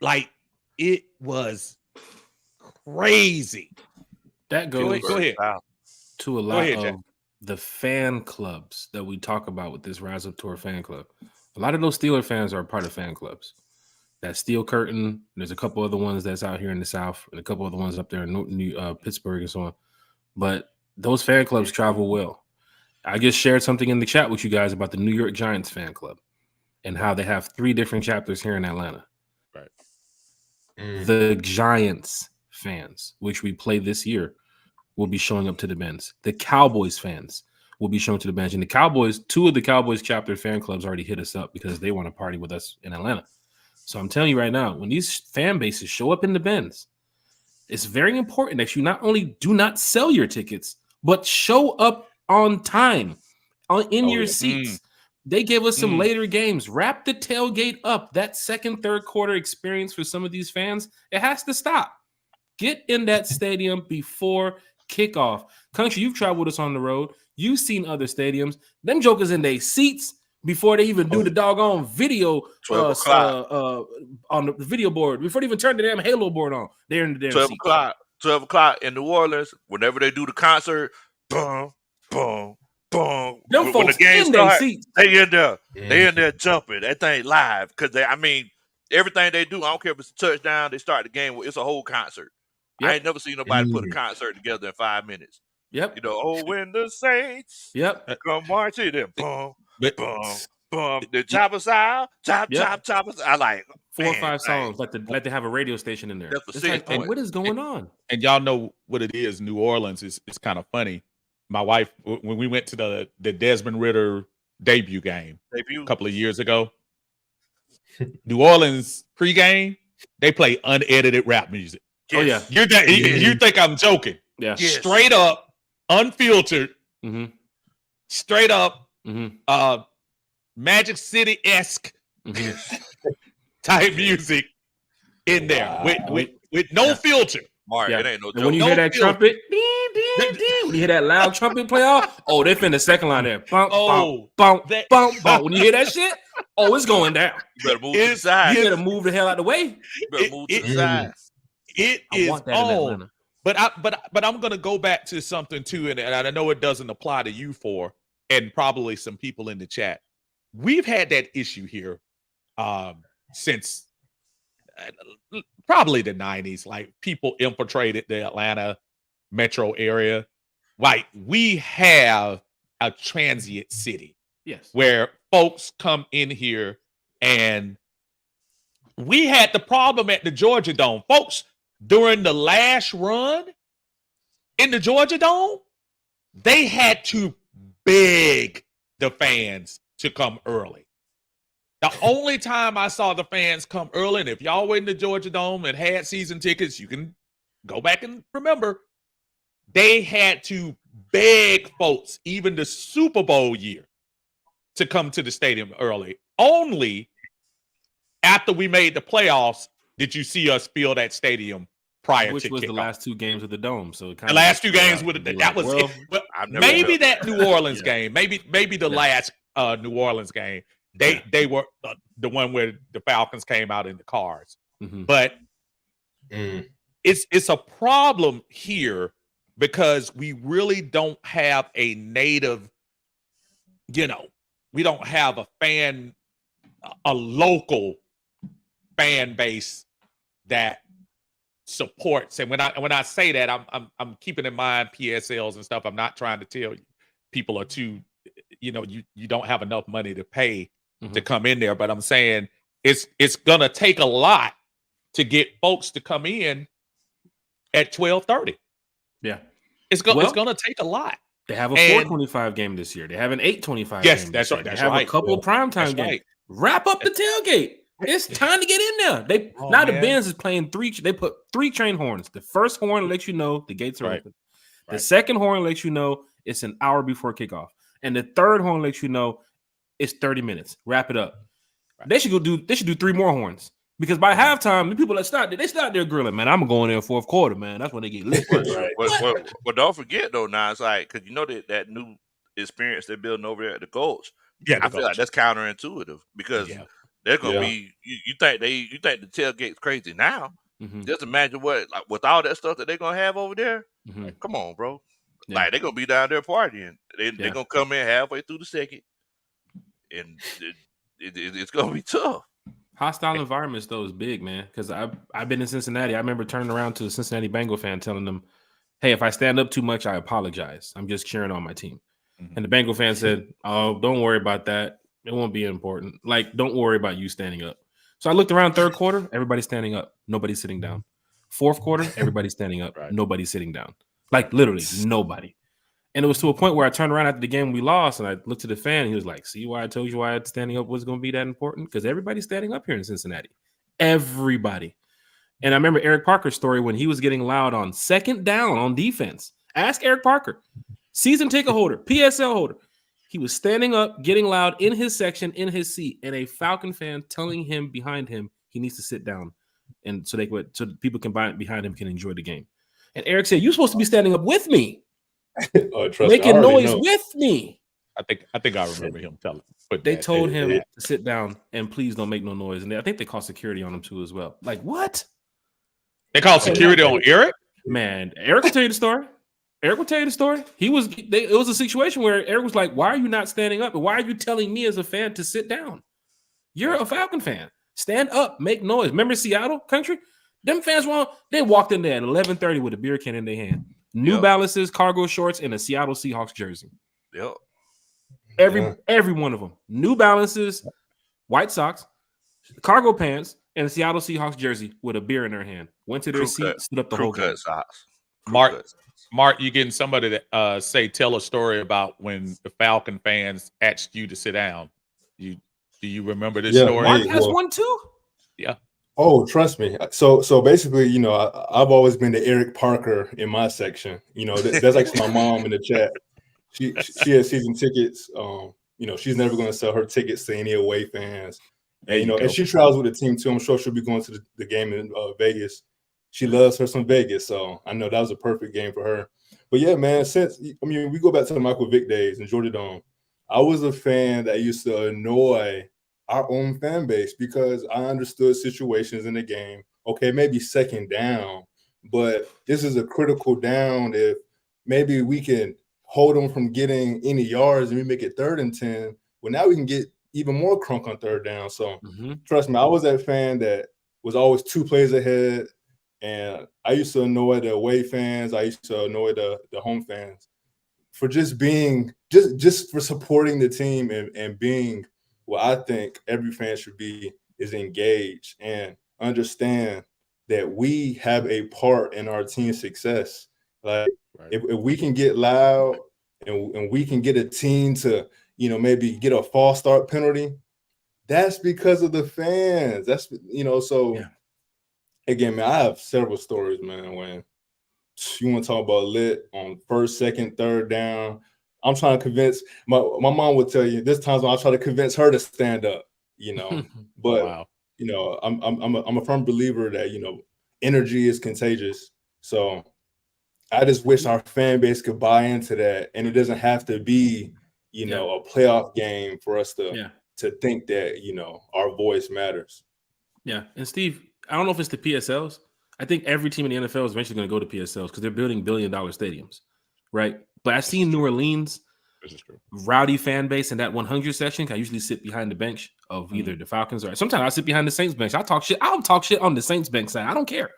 Like, it was crazy. That goes go ahead. To a lot of the fan clubs that we talk about with this Rise Up Tour fan club. A lot of those Steeler fans are part of fan clubs. That Steel Curtain, there's a couple other ones that's out here in the South, and a couple other ones up there in Pittsburgh and so on. But those fan clubs travel well. I just shared something in the chat with you guys about the New York Giants fan club and how they have 3 different chapters here in Atlanta. Right. The Giants fans, which we play this year, will be showing up to the Benz. The Cowboys fans will be shown to the bench. And the Cowboys, 2 of the Cowboys chapter fan clubs already hit us up because they want to party with us in Atlanta. So I'm telling you right now, when these fan bases show up in the Benz, it's very important that you not only do not sell your tickets, but show up on time in your seats. They gave us some later games. Wrap the tailgate up. That second, third quarter experience for some of these fans, it has to stop. Get in that stadium before kickoff. Country, you've traveled with us on the road. You've seen other stadiums. Them jokers in their seats before they even do the doggone video on the video board. Before they even turn the damn Halo board on. They're in the damn 12 seats. 12 o'clock in New Orleans, whenever they do the concert, boom, boom, boom. Them folks the game in their start, seats. They in there. They in there jumping. That thing live. Because everything they do, I don't care if it's a touchdown, they start the game with it's a whole concert. Yep. I ain't never seen nobody put a concert together in 5 minutes. Yep. When the Saints come marching, then boom, But, boom, boom. The chop us out, chop us. I like 4 or 5 songs, like they have a radio station in there. It's like, what is going on? And y'all know what it is. New Orleans is kind of funny. My wife, when we went to the Desmond Ritter debut game a couple of years ago, New Orleans pregame, they play unedited rap music. Yes. Oh yeah, you think I'm joking? Yeah, Yes. Straight up, unfiltered, straight up, Magic City-esque type music in there with no filter. Mark, Yeah. it ain't no And when joke. you hear that trumpet, ding, ding, ding, when you hear that loud trumpet play off, oh, they finna second line there. Bump, bump, bump, bump. When you hear that shit, oh, it's going down. You better move to the side. You better move the hell out the way. You better move to the side. It is on. But I'm gonna go back to something too, and I know it doesn't apply to you four, and probably some people in the chat. We've had that issue here since probably the 90s. Like, people infiltrated the Atlanta metro area. Like, we have a transient city, yes, where folks come in here, and we had the problem at the Georgia Dome, folks. During the last run in the Georgia Dome, they had to beg the fans to come early. The only time I saw the fans come early, and if y'all were in the Georgia Dome and had season tickets, you can go back and remember, they had to beg folks, even the Super Bowl year, to come to the stadium early. Only after we made the playoffs did you see us fill that stadium prior which to was kickoff. The last 2 games of the Dome. So it the last 2 games with that was it. But maybe that New Orleans game, maybe the last New Orleans game, they were the one where the Falcons came out in the cars. But it's a problem here because we really don't have a native, we don't have a local fan base that supports. And when I say that, I'm keeping in mind PSLs and stuff. I'm not trying to tell you people are too, you don't have enough money to pay to come in there. But I'm saying it's gonna take a lot to get folks to come in at 12:30. Yeah, it's gonna take a lot. They have a 4:25 game this year. They have an 8:25. Yes, game that's right. They That's have right. a couple primetime games. Right. Wrap up the tailgate. It's time to get in there. The Benz is playing 3. They put 3 train horns. The first horn lets you know the gates are open. The second horn lets you know it's an hour before kickoff, and the third horn lets you know it's 30 minutes. Wrap it up. Right. They should do 3 more horns, because by halftime, the people that start there grilling. Man, I'm going in 4th quarter. Man, that's when they get lit. Well, don't forget though. Now it's like, because that new experience they're building over there at the Gulch. Yeah, I feel like that's counterintuitive, because they're gonna be. You think the tailgate's crazy now? Just imagine with all that stuff that they're gonna have over there. Like, come on, bro. Yeah. Like, they're gonna be down there partying. They're gonna come in halfway through the second, and it's gonna be tough. Hostile environments though is big, man. Because I've been in Cincinnati. I remember turning around to a Cincinnati Bengal fan, telling them, "Hey, if I stand up too much, I apologize. I'm just cheering on my team." And the Bengal fan said, "Oh, don't worry about that. It won't be important. Like, don't worry about you standing up." So I looked around 3rd quarter, everybody's standing up. Nobody's sitting down. 4th quarter, everybody's standing up. Nobody's sitting down. Like, literally nobody. And it was to a point where I turned around after the game we lost, and I looked to the fan, and he was like, "See why I told you why standing up was going to be that important? Because everybody's standing up here in Cincinnati. Everybody." And I remember Eric Parker's story when he was getting loud on 2nd down on defense. Ask Eric Parker. Season ticket holder, PSL holder. He was standing up, getting loud in his section, in his seat, and a Falcon fan telling him behind him he needs to sit down, and so people behind him can enjoy the game. And Eric said, "You're supposed to be standing up with me, making noise with me." I think I remember him telling. They told him to sit down and please don't make no noise, and I think they called security on him too as well. Like, what? They called security on Eric? Man, Eric will tell you the story. Eric will tell you the story. It was a situation where Eric was like, "Why are you not standing up? And why are you telling me as a fan to sit down? You're a Falcon fan. Stand up, make noise." Remember Seattle country? Them fans they walked in there at 11:30 with a beer can in their hand. New Balances, cargo shorts, and a Seattle Seahawks jersey. Yep. Every one of them. New Balances, white socks, cargo pants, and a Seattle Seahawks jersey with a beer in their hand. Went to their seat, stood up the whole game. Mark, you getting somebody to tell a story about when the Falcon fans asked you to sit down. Do you remember this story? Mark has one too. Yeah. Oh, trust me. So basically, I've always been the Eric Parker in my section. That's actually my mom in the chat. She has season tickets. She's never going to sell her tickets to any away fans. And and she travels with the team too. I'm sure she'll be going to the game in Vegas. She loves her some Vegas, so I know that was a perfect game for her. But yeah, man, we go back to the Michael Vick days in Georgia Dome. I was a fan that used to annoy our own fan base because I understood situations in the game. Okay, maybe second down, but this is a critical down. If maybe we can hold them from getting any yards and we make it 3rd and 10, well, now we can get even more crunk on 3rd down. So trust me, I was that fan that was always 2 plays ahead. And I used to annoy the away fans. I used to annoy the home fans for just being just for supporting the team and being what I think every fan should be is engaged and understand that we have a part in our team's success. Like if we can get loud and we can get a team to maybe get a false start penalty, that's because of the fans. That's so. Yeah. Again, man, I have several stories, man, when you want to talk about lit on 1st, 2nd, 3rd down. I'm trying to convince my mom would tell you there's times when I try to convince her to stand up, But wow. I'm a firm believer that energy is contagious. So I just wish our fan base could buy into that, and it doesn't have to be a playoff game for us to think that our voice matters. Yeah, and Steve, I don't know if it's the PSLs. I think every team in the NFL is eventually going to go to PSLs because they're building billion-dollar stadiums, right? But I've seen New Orleans, rowdy fan base in that 100 section. I usually sit behind the bench of either the Falcons or sometimes I sit behind the Saints bench. I'll talk shit on the Saints bench side. I don't care.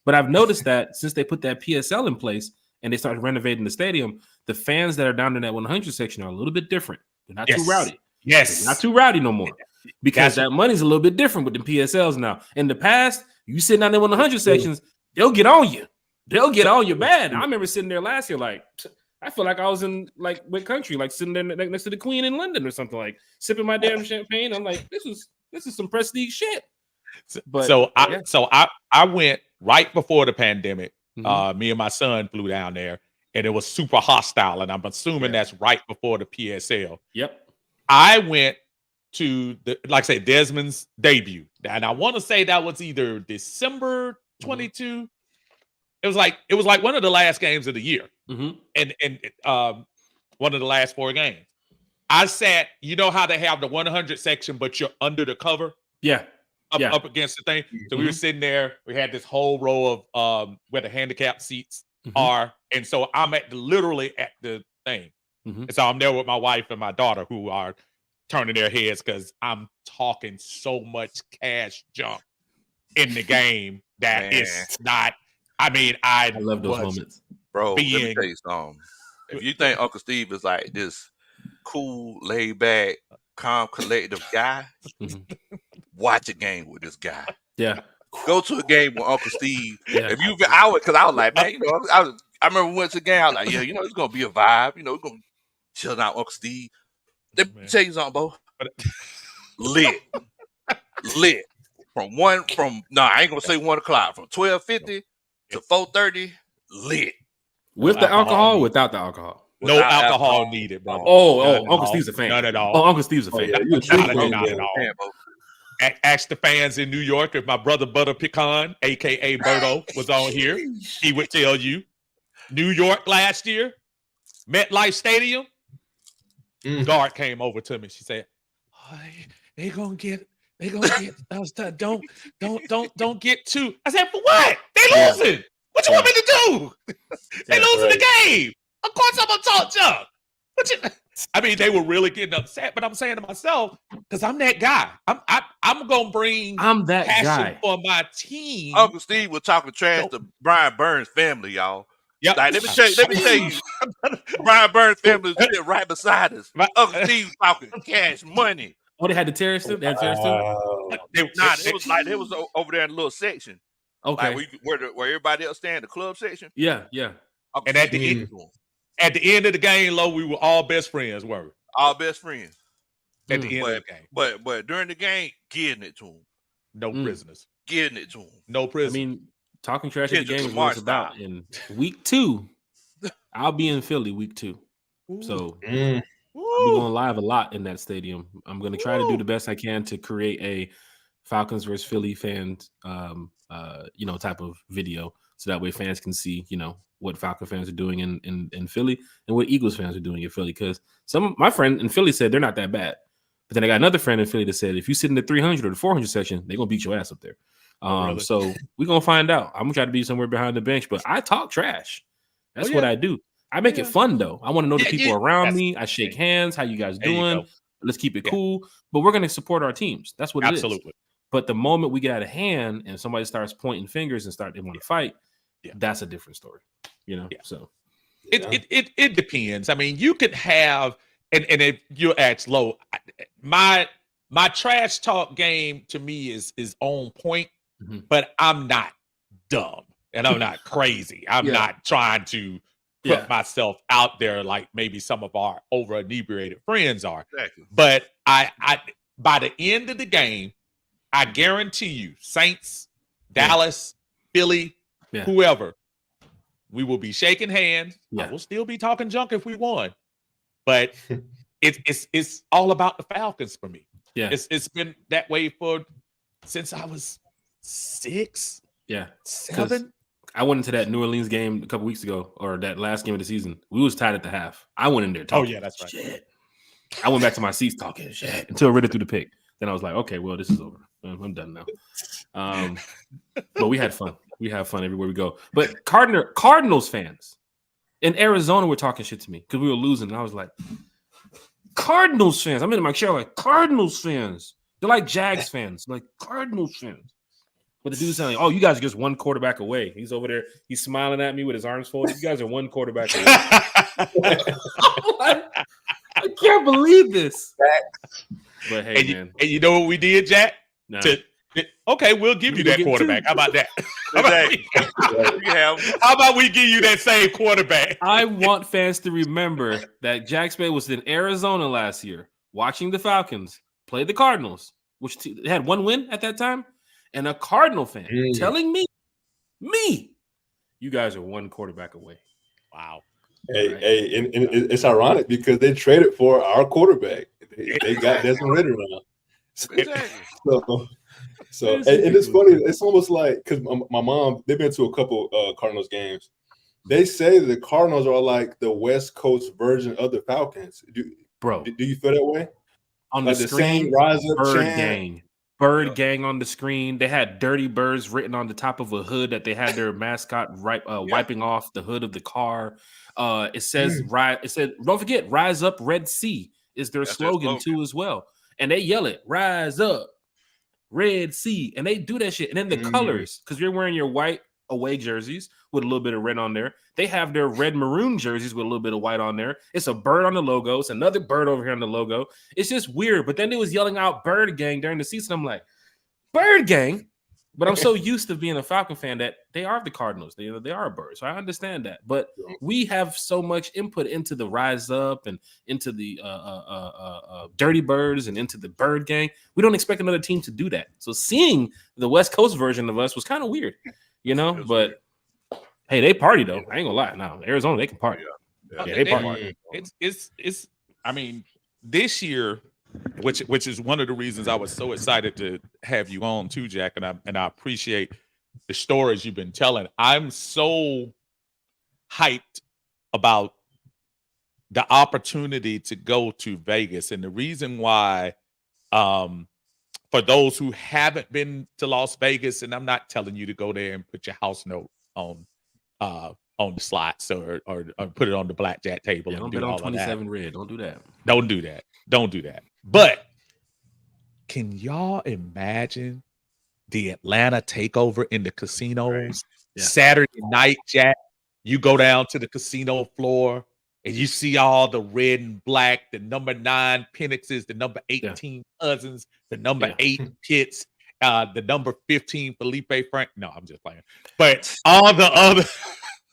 But I've noticed that since they put that PSL in place and they started renovating the stadium, the fans that are down in that 100 section are a little bit different. They're not too rowdy. Yes. They're not too rowdy no more. Because that money's a little bit different with the PSLs now. In the past, you sitting down there in 100 sections, they'll get on you. They'll get on you bad. I remember sitting there last year, like, I feel like I was in like what country, like sitting there next to the Queen in London or something, like sipping my damn champagne. I'm like, this is some prestige shit. But I went right before the pandemic. Me and my son flew down there, and it was super hostile. And I'm assuming that's right before the PSL. Yep. I went to Desmond's debut, and I want to say that was either December 22. It was like one of the last games of the year, and one of the last 4 games. I sat, how they have the 100 section, but you're under the cover, up against the thing. So we were sitting there. We had this whole row of where the handicap seats are, and so I'm literally at the thing, and so I'm there with my wife and my daughter who are turning their heads because I'm talking so much cash junk in the game that it's not. I mean, I love those moments, bro. Let me tell you something. If you think Uncle Steve is like this cool, laid back, calm, collective guy, watch a game with this guy. Yeah, go to a game with Uncle Steve. Yeah. If you, I was like, man, I remember we went to the game. I was like, yeah, it's gonna be a vibe. We're gonna chill out, Uncle Steve. Let me tell you something, Bo. Lit. I ain't gonna say 1 o'clock. From 12:50 to 4:30, lit. With the alcohol, without the alcohol. No alcohol needed, bro. Uncle Steve's a fan. Not at all. Oh, Uncle Steve's a fan. Not at all. Ask the fans in New York if my brother Butter Pecan, aka Berto, was on here. He would tell you. New York last year, MetLife Stadium. Guard came over to me. She said, "They gonna get us. Don't get too." I said, "For what? They losing. What you want me to do? They losing the game. Of course I'm gonna talk junk." I mean, they were really getting upset, but I'm saying to myself, because I'm that guy. I'm gonna bring. I'm that passion guy for my team. Uncle Steve was talking trash to Brian Burns' family, y'all. Yep. Like, let me tell you, Brian Burns' family is right beside us. Uncle Steve talking cash money. Oh, they had the terrace too. They had the terrace too. They was over there in a little section. Okay. Like where everybody else stand, the club section. Yeah. And at the end of the game, Lo, we were all best friends, weren't we? All best friends. At the end of the game. But during the game, getting it to them. No prisoners. Getting it to them. No prisoners. I mean, talking trash at the game is what it's about. In week 2, I'll be in Philly week 2. So I'll be going live a lot in that stadium. I'm going to try to do the best I can to create a Falcons versus Philly fans, type of video, so that way fans can see, what Falcon fans are doing in Philly and what Eagles fans are doing in Philly. Because my friend in Philly said they're not that bad, but then I got another friend in Philly that said if you sit in the 300 or the 400 section, they're gonna beat your ass up there. Really? So we're gonna find out. I'm gonna try to be somewhere behind the bench, but I talk trash. That's what I do. I make it fun though. I want to know the people around me. I shake hands. How you guys doing? Let's keep it cool. But we're gonna support our teams. That's what it is. Absolutely. But the moment we get out of hand and somebody starts pointing fingers and they want to fight, that's a different story. So it depends. I mean, you could have, and if you ask Lo, my trash talk game to me is on point, but I'm not dumb and I'm not crazy. I'm not trying to put myself out there like maybe some of our over inebriated friends are. Exactly. But I by the end of the game, I guarantee you, Saints, Dallas, Philly, whoever, we will be shaking hands. I will still be talking junk if we won, but it's all about the Falcons for me. Yeah, it's been that way since I was 6, 7. I went into that New Orleans game a couple weeks ago, or that last game of the season. We was tied at the half. I went in there talking. Oh yeah, that's right. Shit. I went back to my seats talking shit until Ritter threw the pick. Then I was like, okay, well, this is over. I'm done now. But we had fun. We have fun everywhere we go. But Cardinals fans in Arizona were talking shit to me because we were losing. And I was like, Cardinals fans. I'm in my chair like, Cardinals fans. They're like Jags fans. Like, Cardinals fans. But the dude's saying, oh, you guys are just one quarterback away. He's over there. He's smiling at me with his arms folded. You guys are one quarterback away. I can't believe this. But hey, man. And you know what we did, Jack? No. Okay, we'll give you that quarterback. How about that? How about we give you that same quarterback? I want fans to remember that Jack Spade was in Arizona last year watching the Falcons play the Cardinals, which they had one win at that time, and a Cardinal fan telling me, you guys are one quarterback away. Wow. Hey, and it's ironic because they traded for our quarterback. They got Desmond Ritter now. So and it's funny. It's almost like because my mom, they've been to a couple Cardinals games. They say that the Cardinals are like the West Coast version of the Falcons. Do you feel that way? On like the screen, rise up Bird gang on the screen. They had dirty birds written on the top of a hood that they had their mascot wiping off the hood of the car. It says it said, don't forget, rise up Red Sea is their slogan too as well. And they yell it, rise up Red Sea. And they do that shit. And then the colors, because you're wearing your white away jerseys with a little bit of red on there. They have their red maroon jerseys with a little bit of white on there. It's a bird on the logo. It's another bird over here on the logo. It's just weird. But then they was yelling out Bird Gang during the season. I'm like, Bird Gang? But I'm so used to being a Falcon fan that they are the Cardinals. They are a bird. So I understand that. But we have so much input into the Rise Up and into the Dirty Birds and into the Bird Gang. We don't expect another team to do that. So seeing the West Coast version of us was kind of weird, But hey, they party though. I ain't gonna lie. Now Arizona, they can party. Yeah, they party. It's. I mean, this year, which is one of the reasons I was so excited to have you on too, Jack, and I appreciate the stories you've been telling. I'm so hyped about the opportunity to go to Vegas, and the reason why, for those who haven't been to Las Vegas, and I'm not telling you to go there and put your house note on the slots or put it on the blackjack table. Yeah, don't bet on 27 red. Don't do that. Don't do that. But can y'all imagine the Atlanta takeover in the casinos? Right. Yeah. Saturday night, Jack, you go down to the casino floor and you see all the red and black, the number 9 Penixes, the number 18 Cousins, the number 8 Pitts, the number 15 Felipe Frank. No, I'm just playing. But all the other,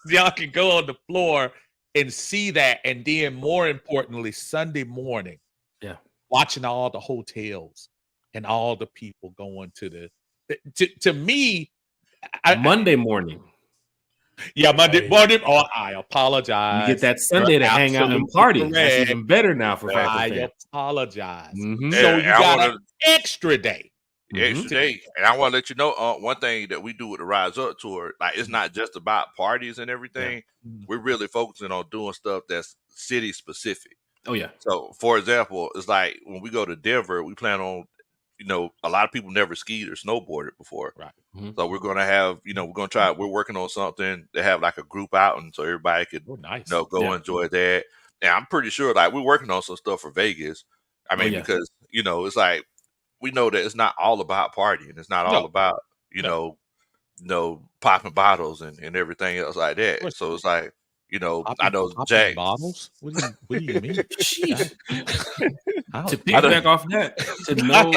y'all can go on the floor and see that. And then more importantly, Sunday morning, watching all the hotels and all the people going to to me, Monday morning. Yeah, Monday morning. Oh, I apologize. You get that Sunday to hang out and party. Correct. That's even better now for Falcons fans. I apologize. Mm-hmm. So you got an extra day. Extra day. And I want to let you know one thing that we do with the Rise Up tour, like it's not just about parties and everything. We're really focusing on doing stuff that's city specific. Oh, yeah. So, for example, it's like when we go to Denver, we plan on, a lot of people never skied or snowboarded before. Right. Mm-hmm. So we're going to have, we're going to try, we're working on something to have like a group outing so everybody could, go enjoy that. And I'm pretty sure like we're working on some stuff for Vegas. I mean, because, it's like, we know that it's not all about partying. It's not all about, popping bottles and everything else like that. So it's like, I know Jack. Bottles? What do you mean? Jeez. To piggyback off that, to know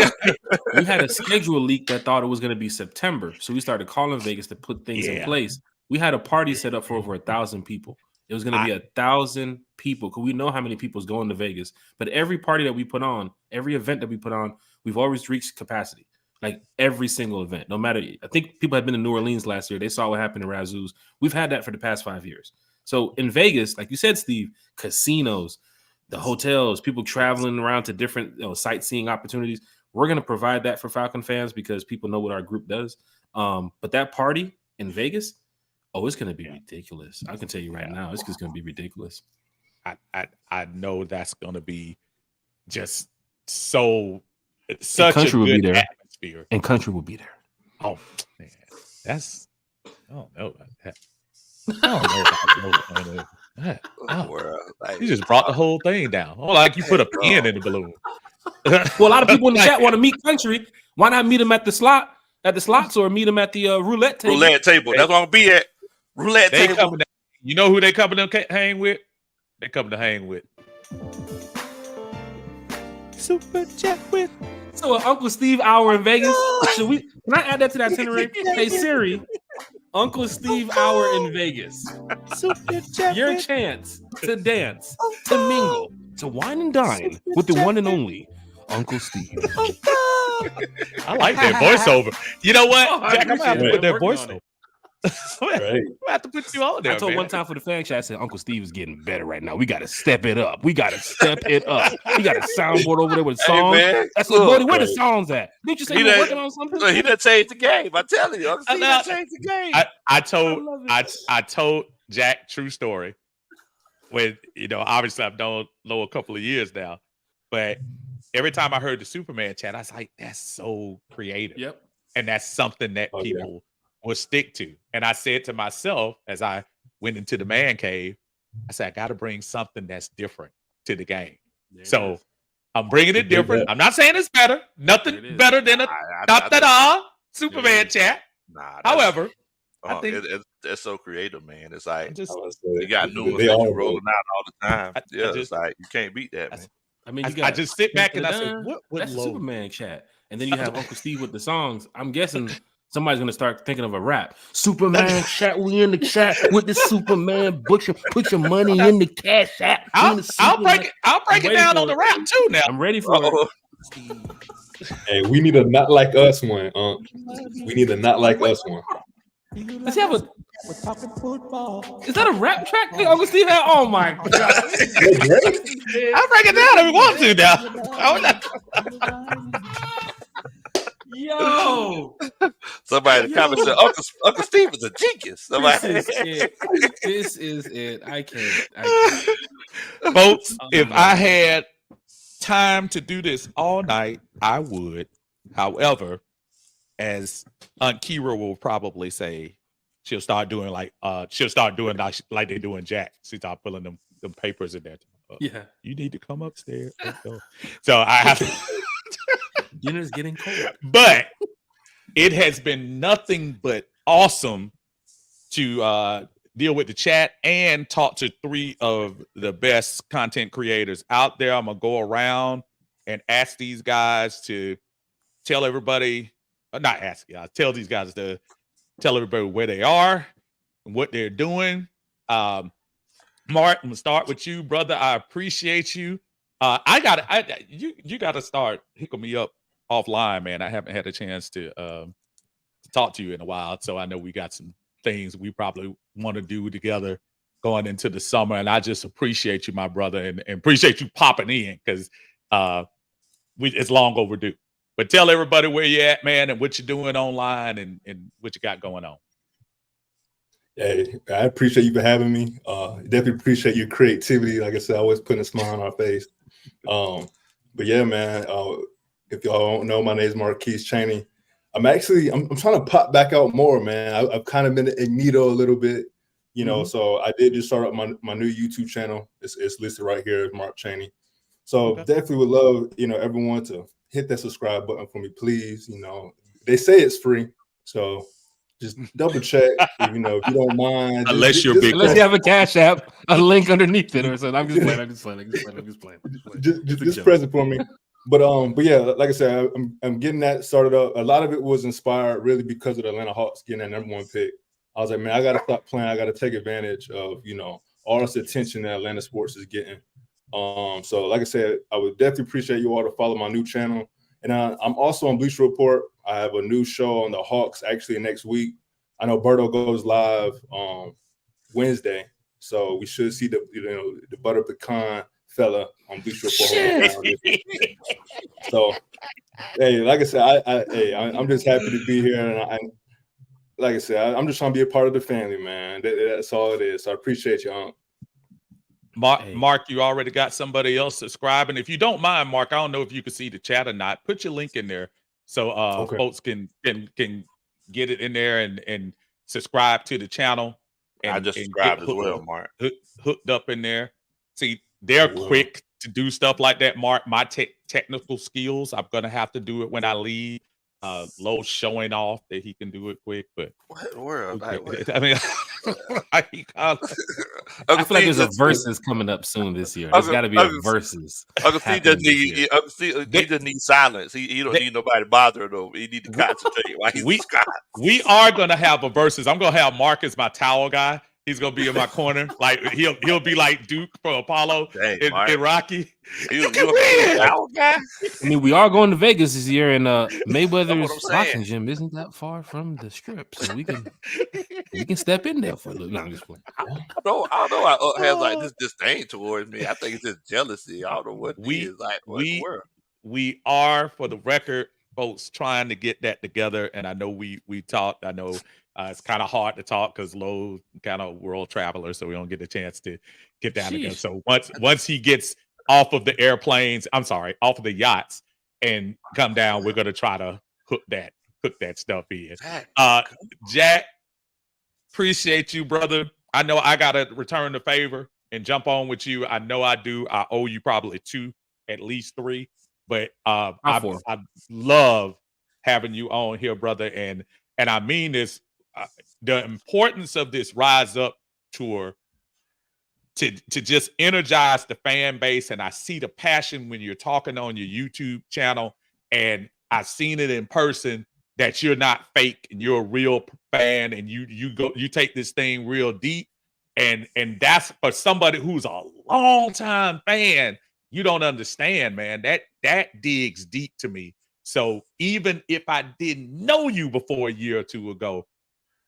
we had a schedule leak that thought it was going to be September. So we started calling Vegas to put things in place. We had a party set up for over 1,000 people. It was going to be 1,000 people because we know how many people is going to Vegas. But every party that we put on, every event that we put on, we've always reached capacity. Like every single event, no matter. I think people had been to New Orleans last year. They saw what happened in Razzoos. We've had that for the past 5 years. So in Vegas, like you said, Steve, casinos, the hotels, people traveling around to different sightseeing opportunities. We're going to provide that for Falcon fans because people know what our group does. But that party in Vegas, it's going to be ridiculous. I can tell you right now, it's just going to be ridiculous. I know that's going to be just such a good atmosphere. And country will be there. Oh, man. I don't know about that. I don't know about you just brought the whole thing down. Like you put a pin in the balloon. Well, a lot of people in the chat want to meet country. Why not meet them at the slots or meet them at the roulette table? Roulette table. That's what I'm gonna be at. Roulette table. You know who they coming to hang with? They coming to hang with Super Chat with. So Uncle Steve hour in Vegas. Can I add that to that itinerary? Hey Siri, Uncle Steve hour in Vegas. Your chance to dance, to mingle, to wine and dine with the one and only Uncle Steve. I like that voiceover. You know what, Jack? I'm gonna have to put that voiceover. Right. I have to put you on there. I told one time for the fan chat, I said, Uncle Steve is getting better right now. We got to step it up. We got to got a soundboard over there with songs. Hey, that's what, where the songs at? Did you say you were working on something? He done changed the game. I'm telling you. Uncle Steve done changed the game. I told Jack true story. When obviously I've known Lo a couple of years now, but every time I heard the Superman chat, I was like, that's so creative. Yep. And that's something that people will stick to. And I said to myself as I went into the man cave, I said, I got to bring something that's different to the game. So I'm bringing it different. I'm not saying it's better. Nothing better than a Superman chat. However, I think it's so creative, man. It's like you got new ones that you rolling out all the time. It's like you can't beat that, man. I mean, I just sit back and I say, what that's a Superman chat. And then you have Uncle Steve with the songs. I'm guessing somebody's gonna start thinking of a rap. Superman chat, we in the chat with the Superman. Put your money in the cash app. I'll break it down on the rap too now. I'm ready for it. Hey, we need a not like us one. We need a not like us one. Does he have a? Is that a rap track? Uncle Steve had? Oh my god! I'll break it down if we want to now. Yo! Somebody in the comments said Uncle Steve is a genius. Somebody. This is it. I can't. Folks, if I had time to do this all night, I would. However, as Aunt Kira will probably say, she'll start doing like they do in Jack. She start pulling them papers in there. You need to come upstairs. So I have to. Dinner's getting cold. But it has been nothing but awesome to deal with the chat and talk to 3 of the best content creators out there. I'm gonna go around and ask these guys to tell everybody, not ask guys, tell these guys to tell everybody where they are and what they're doing. Mark, I'm gonna start with you, brother. I appreciate you. You gotta start hooking me up offline, man. I haven't had a chance to talk to you in a while, so I know we got some things we probably want to do together going into the summer. And I just appreciate you, my brother, and appreciate you popping in because it's long overdue. But tell everybody where you're at, man, and what you're doing online and what you got going on. Hey, I appreciate you for having me. Definitely appreciate your creativity. Like I said, always putting a smile on our face. But yeah, man, if y'all don't know, my name is Marquise Chaney. I'm trying to pop back out more, man. I've kind of been incognito a little bit, you know, so I did just start up my new YouTube channel. It's listed right here as Mark Chaney. So definitely would love, you know, everyone to hit that subscribe button for me, please. You know, they say it's free, so just double check, if you don't mind. Unless you're big. Unless you have a Cash App, a link underneath it or something. I'm just playing. Just press it for me. But yeah, like I said, I'm getting that started up. A lot of it was inspired really because of the Atlanta Hawks getting that #1 pick. I was like, man, I got to stop playing. I got to take advantage of, all this attention that Atlanta sports is getting. So like I said, I would definitely appreciate you all to follow my new channel. And I'm also on Bleacher Report. I have a new show on the Hawks actually next week. I know Berto goes live Wednesday, so we should see the butter pecan fella on Bleacher Report. So, hey, like I said, I'm just happy to be here, and like I said, I'm just trying to be a part of the family, man. That's all it is. So I appreciate you. Mark, you already got somebody else subscribing. If you don't mind, Mark, I don't know if you can see the chat or not. Put your link in there so folks can get it in there and subscribe to the channel. And, I just subscribed as well, Mark. Hooked up in there. See, they're quick to do stuff like that, Mark. My technical skills, I'm gonna have to do it when I leave. Low showing off that he can do it quick, but what world? I mean, I feel like there's a versus coming up soon this year. There's got to be a versus. Uncle C just need silence. He don't need nobody bothering him. He need to concentrate while he's we are gonna have a versus. I'm gonna have Mark as my towel guy. He's gonna be in my corner, like he'll be like Duke for Apollo in Rocky. You can win. I mean, we are going to Vegas this year, and Mayweather's boxing gym isn't that far from the Strip, so we can step in there for a little. No, I'm just playing. I don't know why has like this disdain towards me. I think it's just jealousy. I don't know what it is. Like we are, for the record, folks, trying to get that together, and I know we talked. I know. It's kind of hard to talk because Lowe's kind of world traveler, so we don't get a chance to get down together. So once he gets off of the off of the yachts and come down, we're gonna try to hook that stuff in. Jack, appreciate you, brother. I know I gotta return the favor and jump on with you. I know I do. I owe you probably 2, at least 3, but I love having you on here, brother, and I mean this. The importance of this Rise Up tour to just energize the fan base, and I see the passion when you're talking on your YouTube channel, and I've seen it in person that you're not fake and you're a real fan, and you take this thing real deep, and that's for somebody who's a long-time fan. You don't understand, man. That digs deep to me. So even if I didn't know you before a year or 2 ago,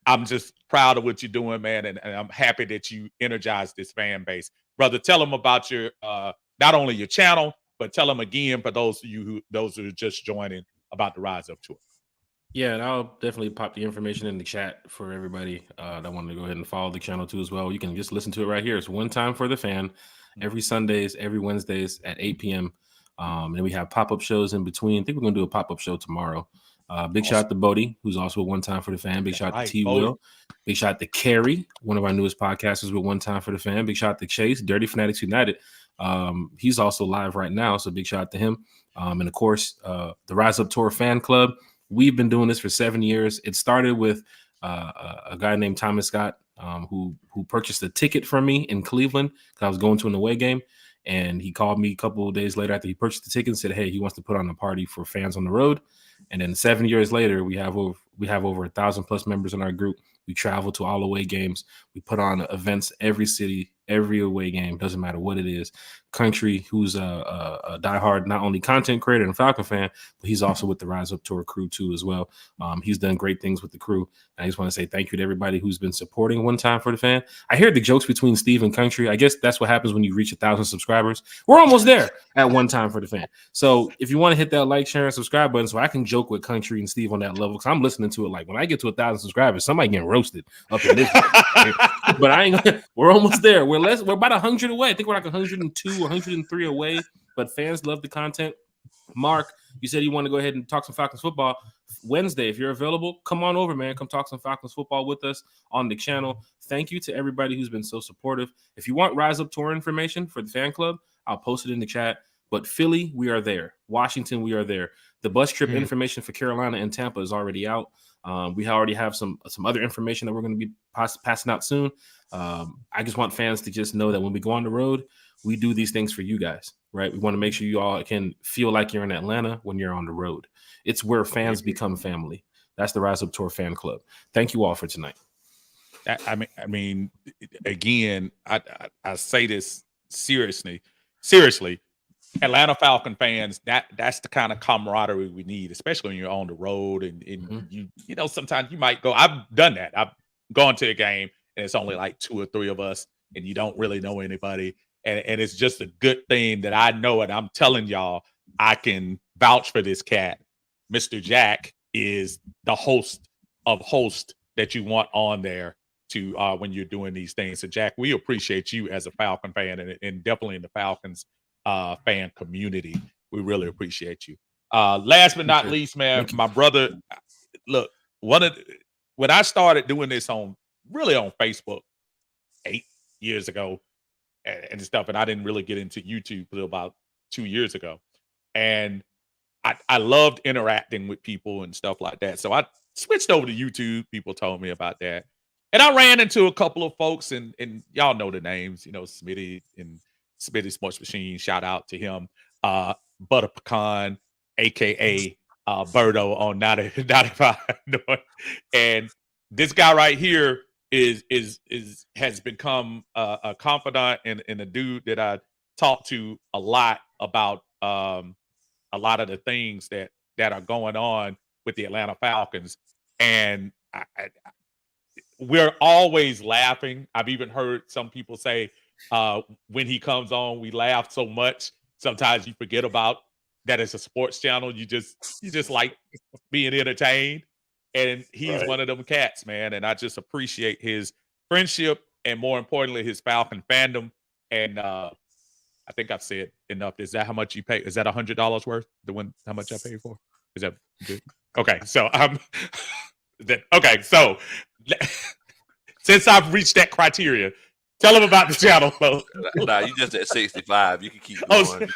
I'm just proud of what you're doing, man, and I'm happy that you energized this fan base. Brother, tell them about your not only your channel, but tell them again for those who are just joining about the Rise Up tour. Yeah, and I'll definitely pop the information in the chat for everybody that wanted to go ahead and follow the channel too as well. You can just listen to it right here. It's One Time for the Fan, every Sundays, every Wednesdays at 8 p.m. And we have pop-up shows in between. I think we're going to do a pop-up show tomorrow. Big shout out to Bodie, who's also a One Time for the Fan. Big shout out to T. Will. Big shout out to Carrie, one of our newest podcasters with One Time for the Fan. Big shout out to Chase, Dirty Fanatics United. He's also live right now, so big shout out to him. And of course, the Rise Up Tour Fan Club. We've been doing this for 7 years. It started with a guy named Thomas Scott. who purchased a ticket from me in Cleveland because I was going to an away game. And he called me a couple of days later after he purchased the ticket and said, hey, he wants to put on a party for fans on the road. And then 7 years later, we have over 1,000+ members in our group. We travel to all away games. We put on events every city, every away game. Doesn't matter what it is. Country, who's a diehard not only content creator and Falcon fan, but he's also with the Rise Up Tour crew too as well. He's done great things with the crew. I just want to say thank you to everybody who's been supporting One Time for the Fan. I hear the jokes between Steve and Country. I guess that's what happens when you reach 1,000 subscribers. We're almost there at One Time for the Fan. So if you want to hit that like, share, and subscribe button so I can joke with Country and Steve on that level, because I'm listening to it like when I get to 1,000 subscribers, somebody getting roasted up in this. But I ain't gonna, we're almost there. We're about 100 away. I think we're like 102, 103 away. But fans love the content. Mark, you said you want to go ahead and talk some Falcons football Wednesday. If you're available, come on over, man. Come talk some Falcons football with us on the channel. Thank you to everybody who's been so supportive. If you want Rise Up Tour information for the fan club, I'll post it in the chat. But Philly, we are there. Washington, we are there. The bus trip information for Carolina and Tampa is already out. We already have some other information that we're going to be passing out soon. I just want fans to just know that when we go on the road, we do these things for you guys, right? We want to make sure you all can feel like you're in Atlanta when you're on the road. It's where fans become family. That's the Rise Up Tour fan club. Thank you all for tonight. I mean, again, I say this seriously. Atlanta Falcon fans, that's the kind of camaraderie we need, especially when you're on the road and you know, sometimes you might go. I've done that. I've gone to a game and it's only like 2 or 3 of us and you don't really know anybody. And it's just a good thing that I know it. I'm telling y'all, I can vouch for this cat. Mr. Jack is the host of hosts that you want on there to when you're doing these things. So Jack, we appreciate you as a Falcon fan and definitely in the Falcons fan community. We really appreciate you. Last but not least, man, my brother, look, when I started doing this on Facebook 8 years ago and stuff, and I didn't really get into YouTube until about 2 years ago. And I loved interacting with people and stuff like that. So I switched over to YouTube. People told me about that. And I ran into a couple of folks, and y'all know the names, you know, Smitty and Smitty Sports Machine. Shout out to him. Butter Pecan, aka Berto on 95 North. And this guy right here has become a confidant and a dude that I talk to a lot about a lot of the things that are going on with the Atlanta Falcons. And we're always laughing. I've even heard some people say when he comes on, we laugh so much. Sometimes you forget about that it's a sports channel. You just like being entertained. And he's one of them cats, man. And I just appreciate his friendship and more importantly, his Falcon fandom. And I think I've said enough. Is that how much you pay? Is that $100 worth? How much I paid for? Is that good? Okay. So so since I've reached that criteria, tell them about the channel. Nah, you just at 65. You can keep going.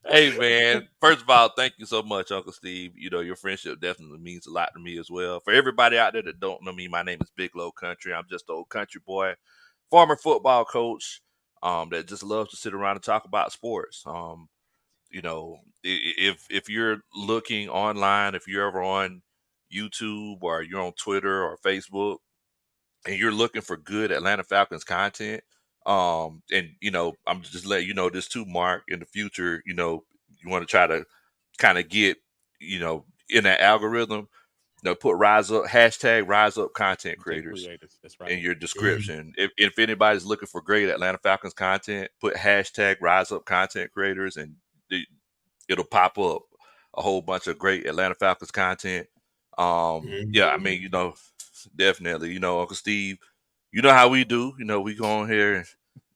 Hey, man. First of all, thank you so much, Uncle Steve. You know, your friendship definitely means a lot to me as well. For everybody out there that don't know me, my name is Big Low Country. I'm just an old country boy, former football coach that just loves to sit around and talk about sports. You know, if you're looking online, if you're ever on YouTube or you're on Twitter or Facebook and you're looking for good Atlanta Falcons content, and you know, I'm just letting you know this too, Mark, in the future, you know, you want to try to kind of get, you know, in that algorithm, you know, put rise up content creators. That's right. In your description. If anybody's looking for great Atlanta Falcons content, put rise up content creators and it'll pop up a whole bunch of great Atlanta Falcons content. Yeah, I mean, you know, definitely, you know, Uncle Steve, you know how we do. You know, we go on here and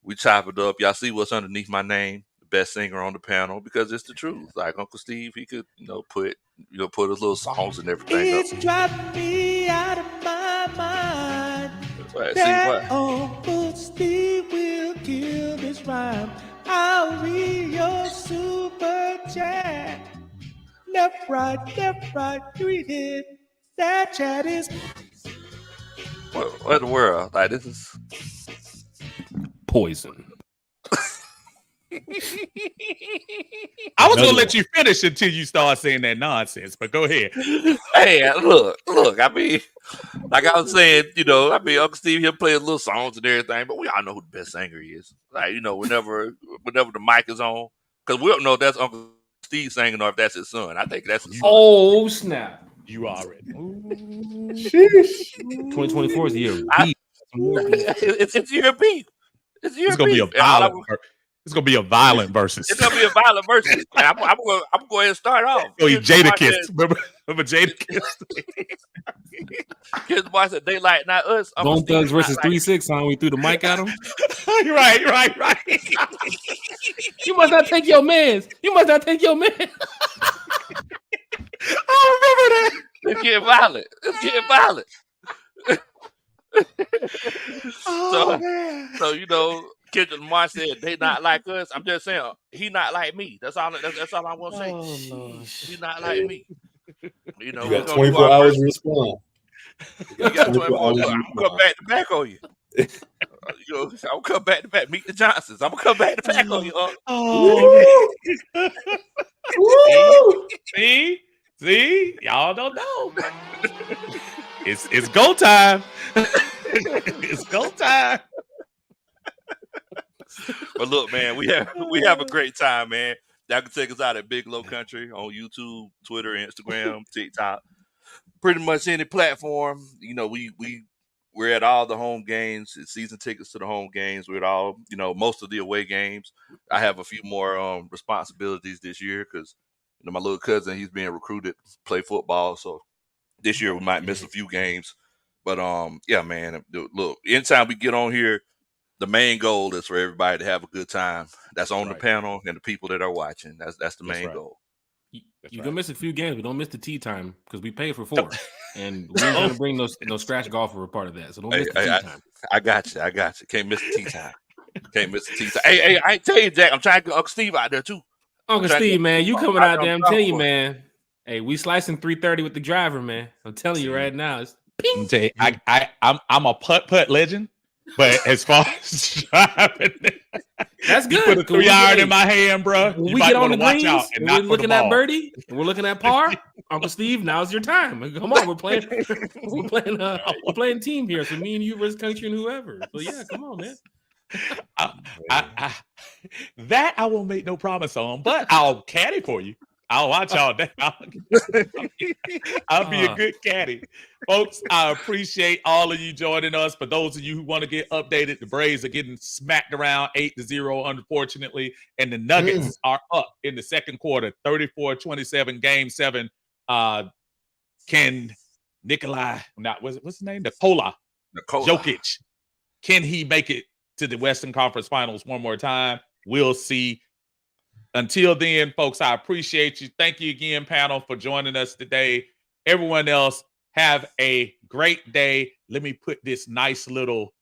we chop it up. Y'all see what's underneath my name, the best singer on the panel, because it's the truth. Like Uncle Steve, he could, you know, put his little songs and everything it's up. Driving me out of my mind. Right, that Uncle Steve will kill this rhyme. I'll read your super chat. No left, right, tweet it. That chat is What in the world? Like, this is poison. I was gonna let you finish until you start saying that nonsense, but go ahead. Hey, look. I mean, like I was saying, Uncle Steve, he'll play little songs and everything, but we all know who the best singer is. Like, whenever the mic is on, because we don't know if that's Uncle Steve singing or if that's his son. I think that's his son. Oh, snap. You already. 2024 is the year of beef. It's year of beef. It's gonna be a violent. It's gonna be a violent versus. It's gonna be a violent versus. I'm going to go ahead and start off. Jadakiss. Remember Jadakiss? Here's the boy said they like not us. Bone Thugs versus 3-6. Huh? We threw the mic at him. Right. You must not take your mans. I remember that. Let's get violent. So Kendrick Lamar said they not like us. I'm just saying he not like me. That's all I want to say. He not like me. You got 24 hours to respond. You got 24 hours. I'm gonna come back to back on you. I'm gonna come back to back. Meet the Johnsons. I'm gonna come back to back on you. See, y'all don't know. It's go time. It's go time. But look, man, we have a great time, man. Y'all can check us out at Big Low Country on YouTube, Twitter, Instagram, TikTok, pretty much any platform. We're at all the home games, season tickets to the home games. We're at all, most of the away games. I have a few more responsibilities this year because my little cousin, he's being recruited to play football. So this year we might miss a few games. But yeah, man, look, anytime we get on here, the main goal is for everybody to have a good time. That's on the panel and the people that are watching. That's the main goal. You're gonna miss a few games, but don't miss the tea time because we pay for 4, and we're gonna bring no scratch golfer a part of that. So don't miss the tea time. I got you. Can't miss the tea time. Hey, I tell you, Jack, I'm trying to get Uncle Steve out there too. Uncle Steve, man, you coming out there? I'm telling you, man. Hey, we slicing 330 with the driver, man. I'm telling you right now. It's ping. I'm a putt legend. But as far as driving, that's good. You put a 3-iron in my hand, bro. When we get on the greens, we're looking at birdie, and we're looking at par. Uncle Steve, now's your time. Come on, we're playing team here. So me and you versus country and whoever. So yeah, come on, man. That I won't make no promise on, but I'll caddy for you. I'll watch all day. I'll be a good caddy. Folks, I appreciate all of you joining us. For those of you who want to get updated, the Braves are getting smacked around 8-0, unfortunately. And the Nuggets are up in the second quarter, 34-27, game 7. Can Nikola Jokic, can he make it to the Western Conference Finals one more time? We'll see. Until then, folks, I appreciate you. Thank you again, panel, for joining us today. Everyone else, have a great day. Let me put this nice little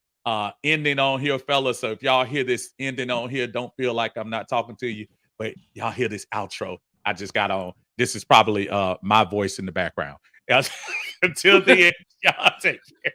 ending on here, fellas. So if y'all hear this ending on here, don't feel like I'm not talking to you, but y'all hear this outro I just got on. This is probably my voice in the background. Until then, y'all take care.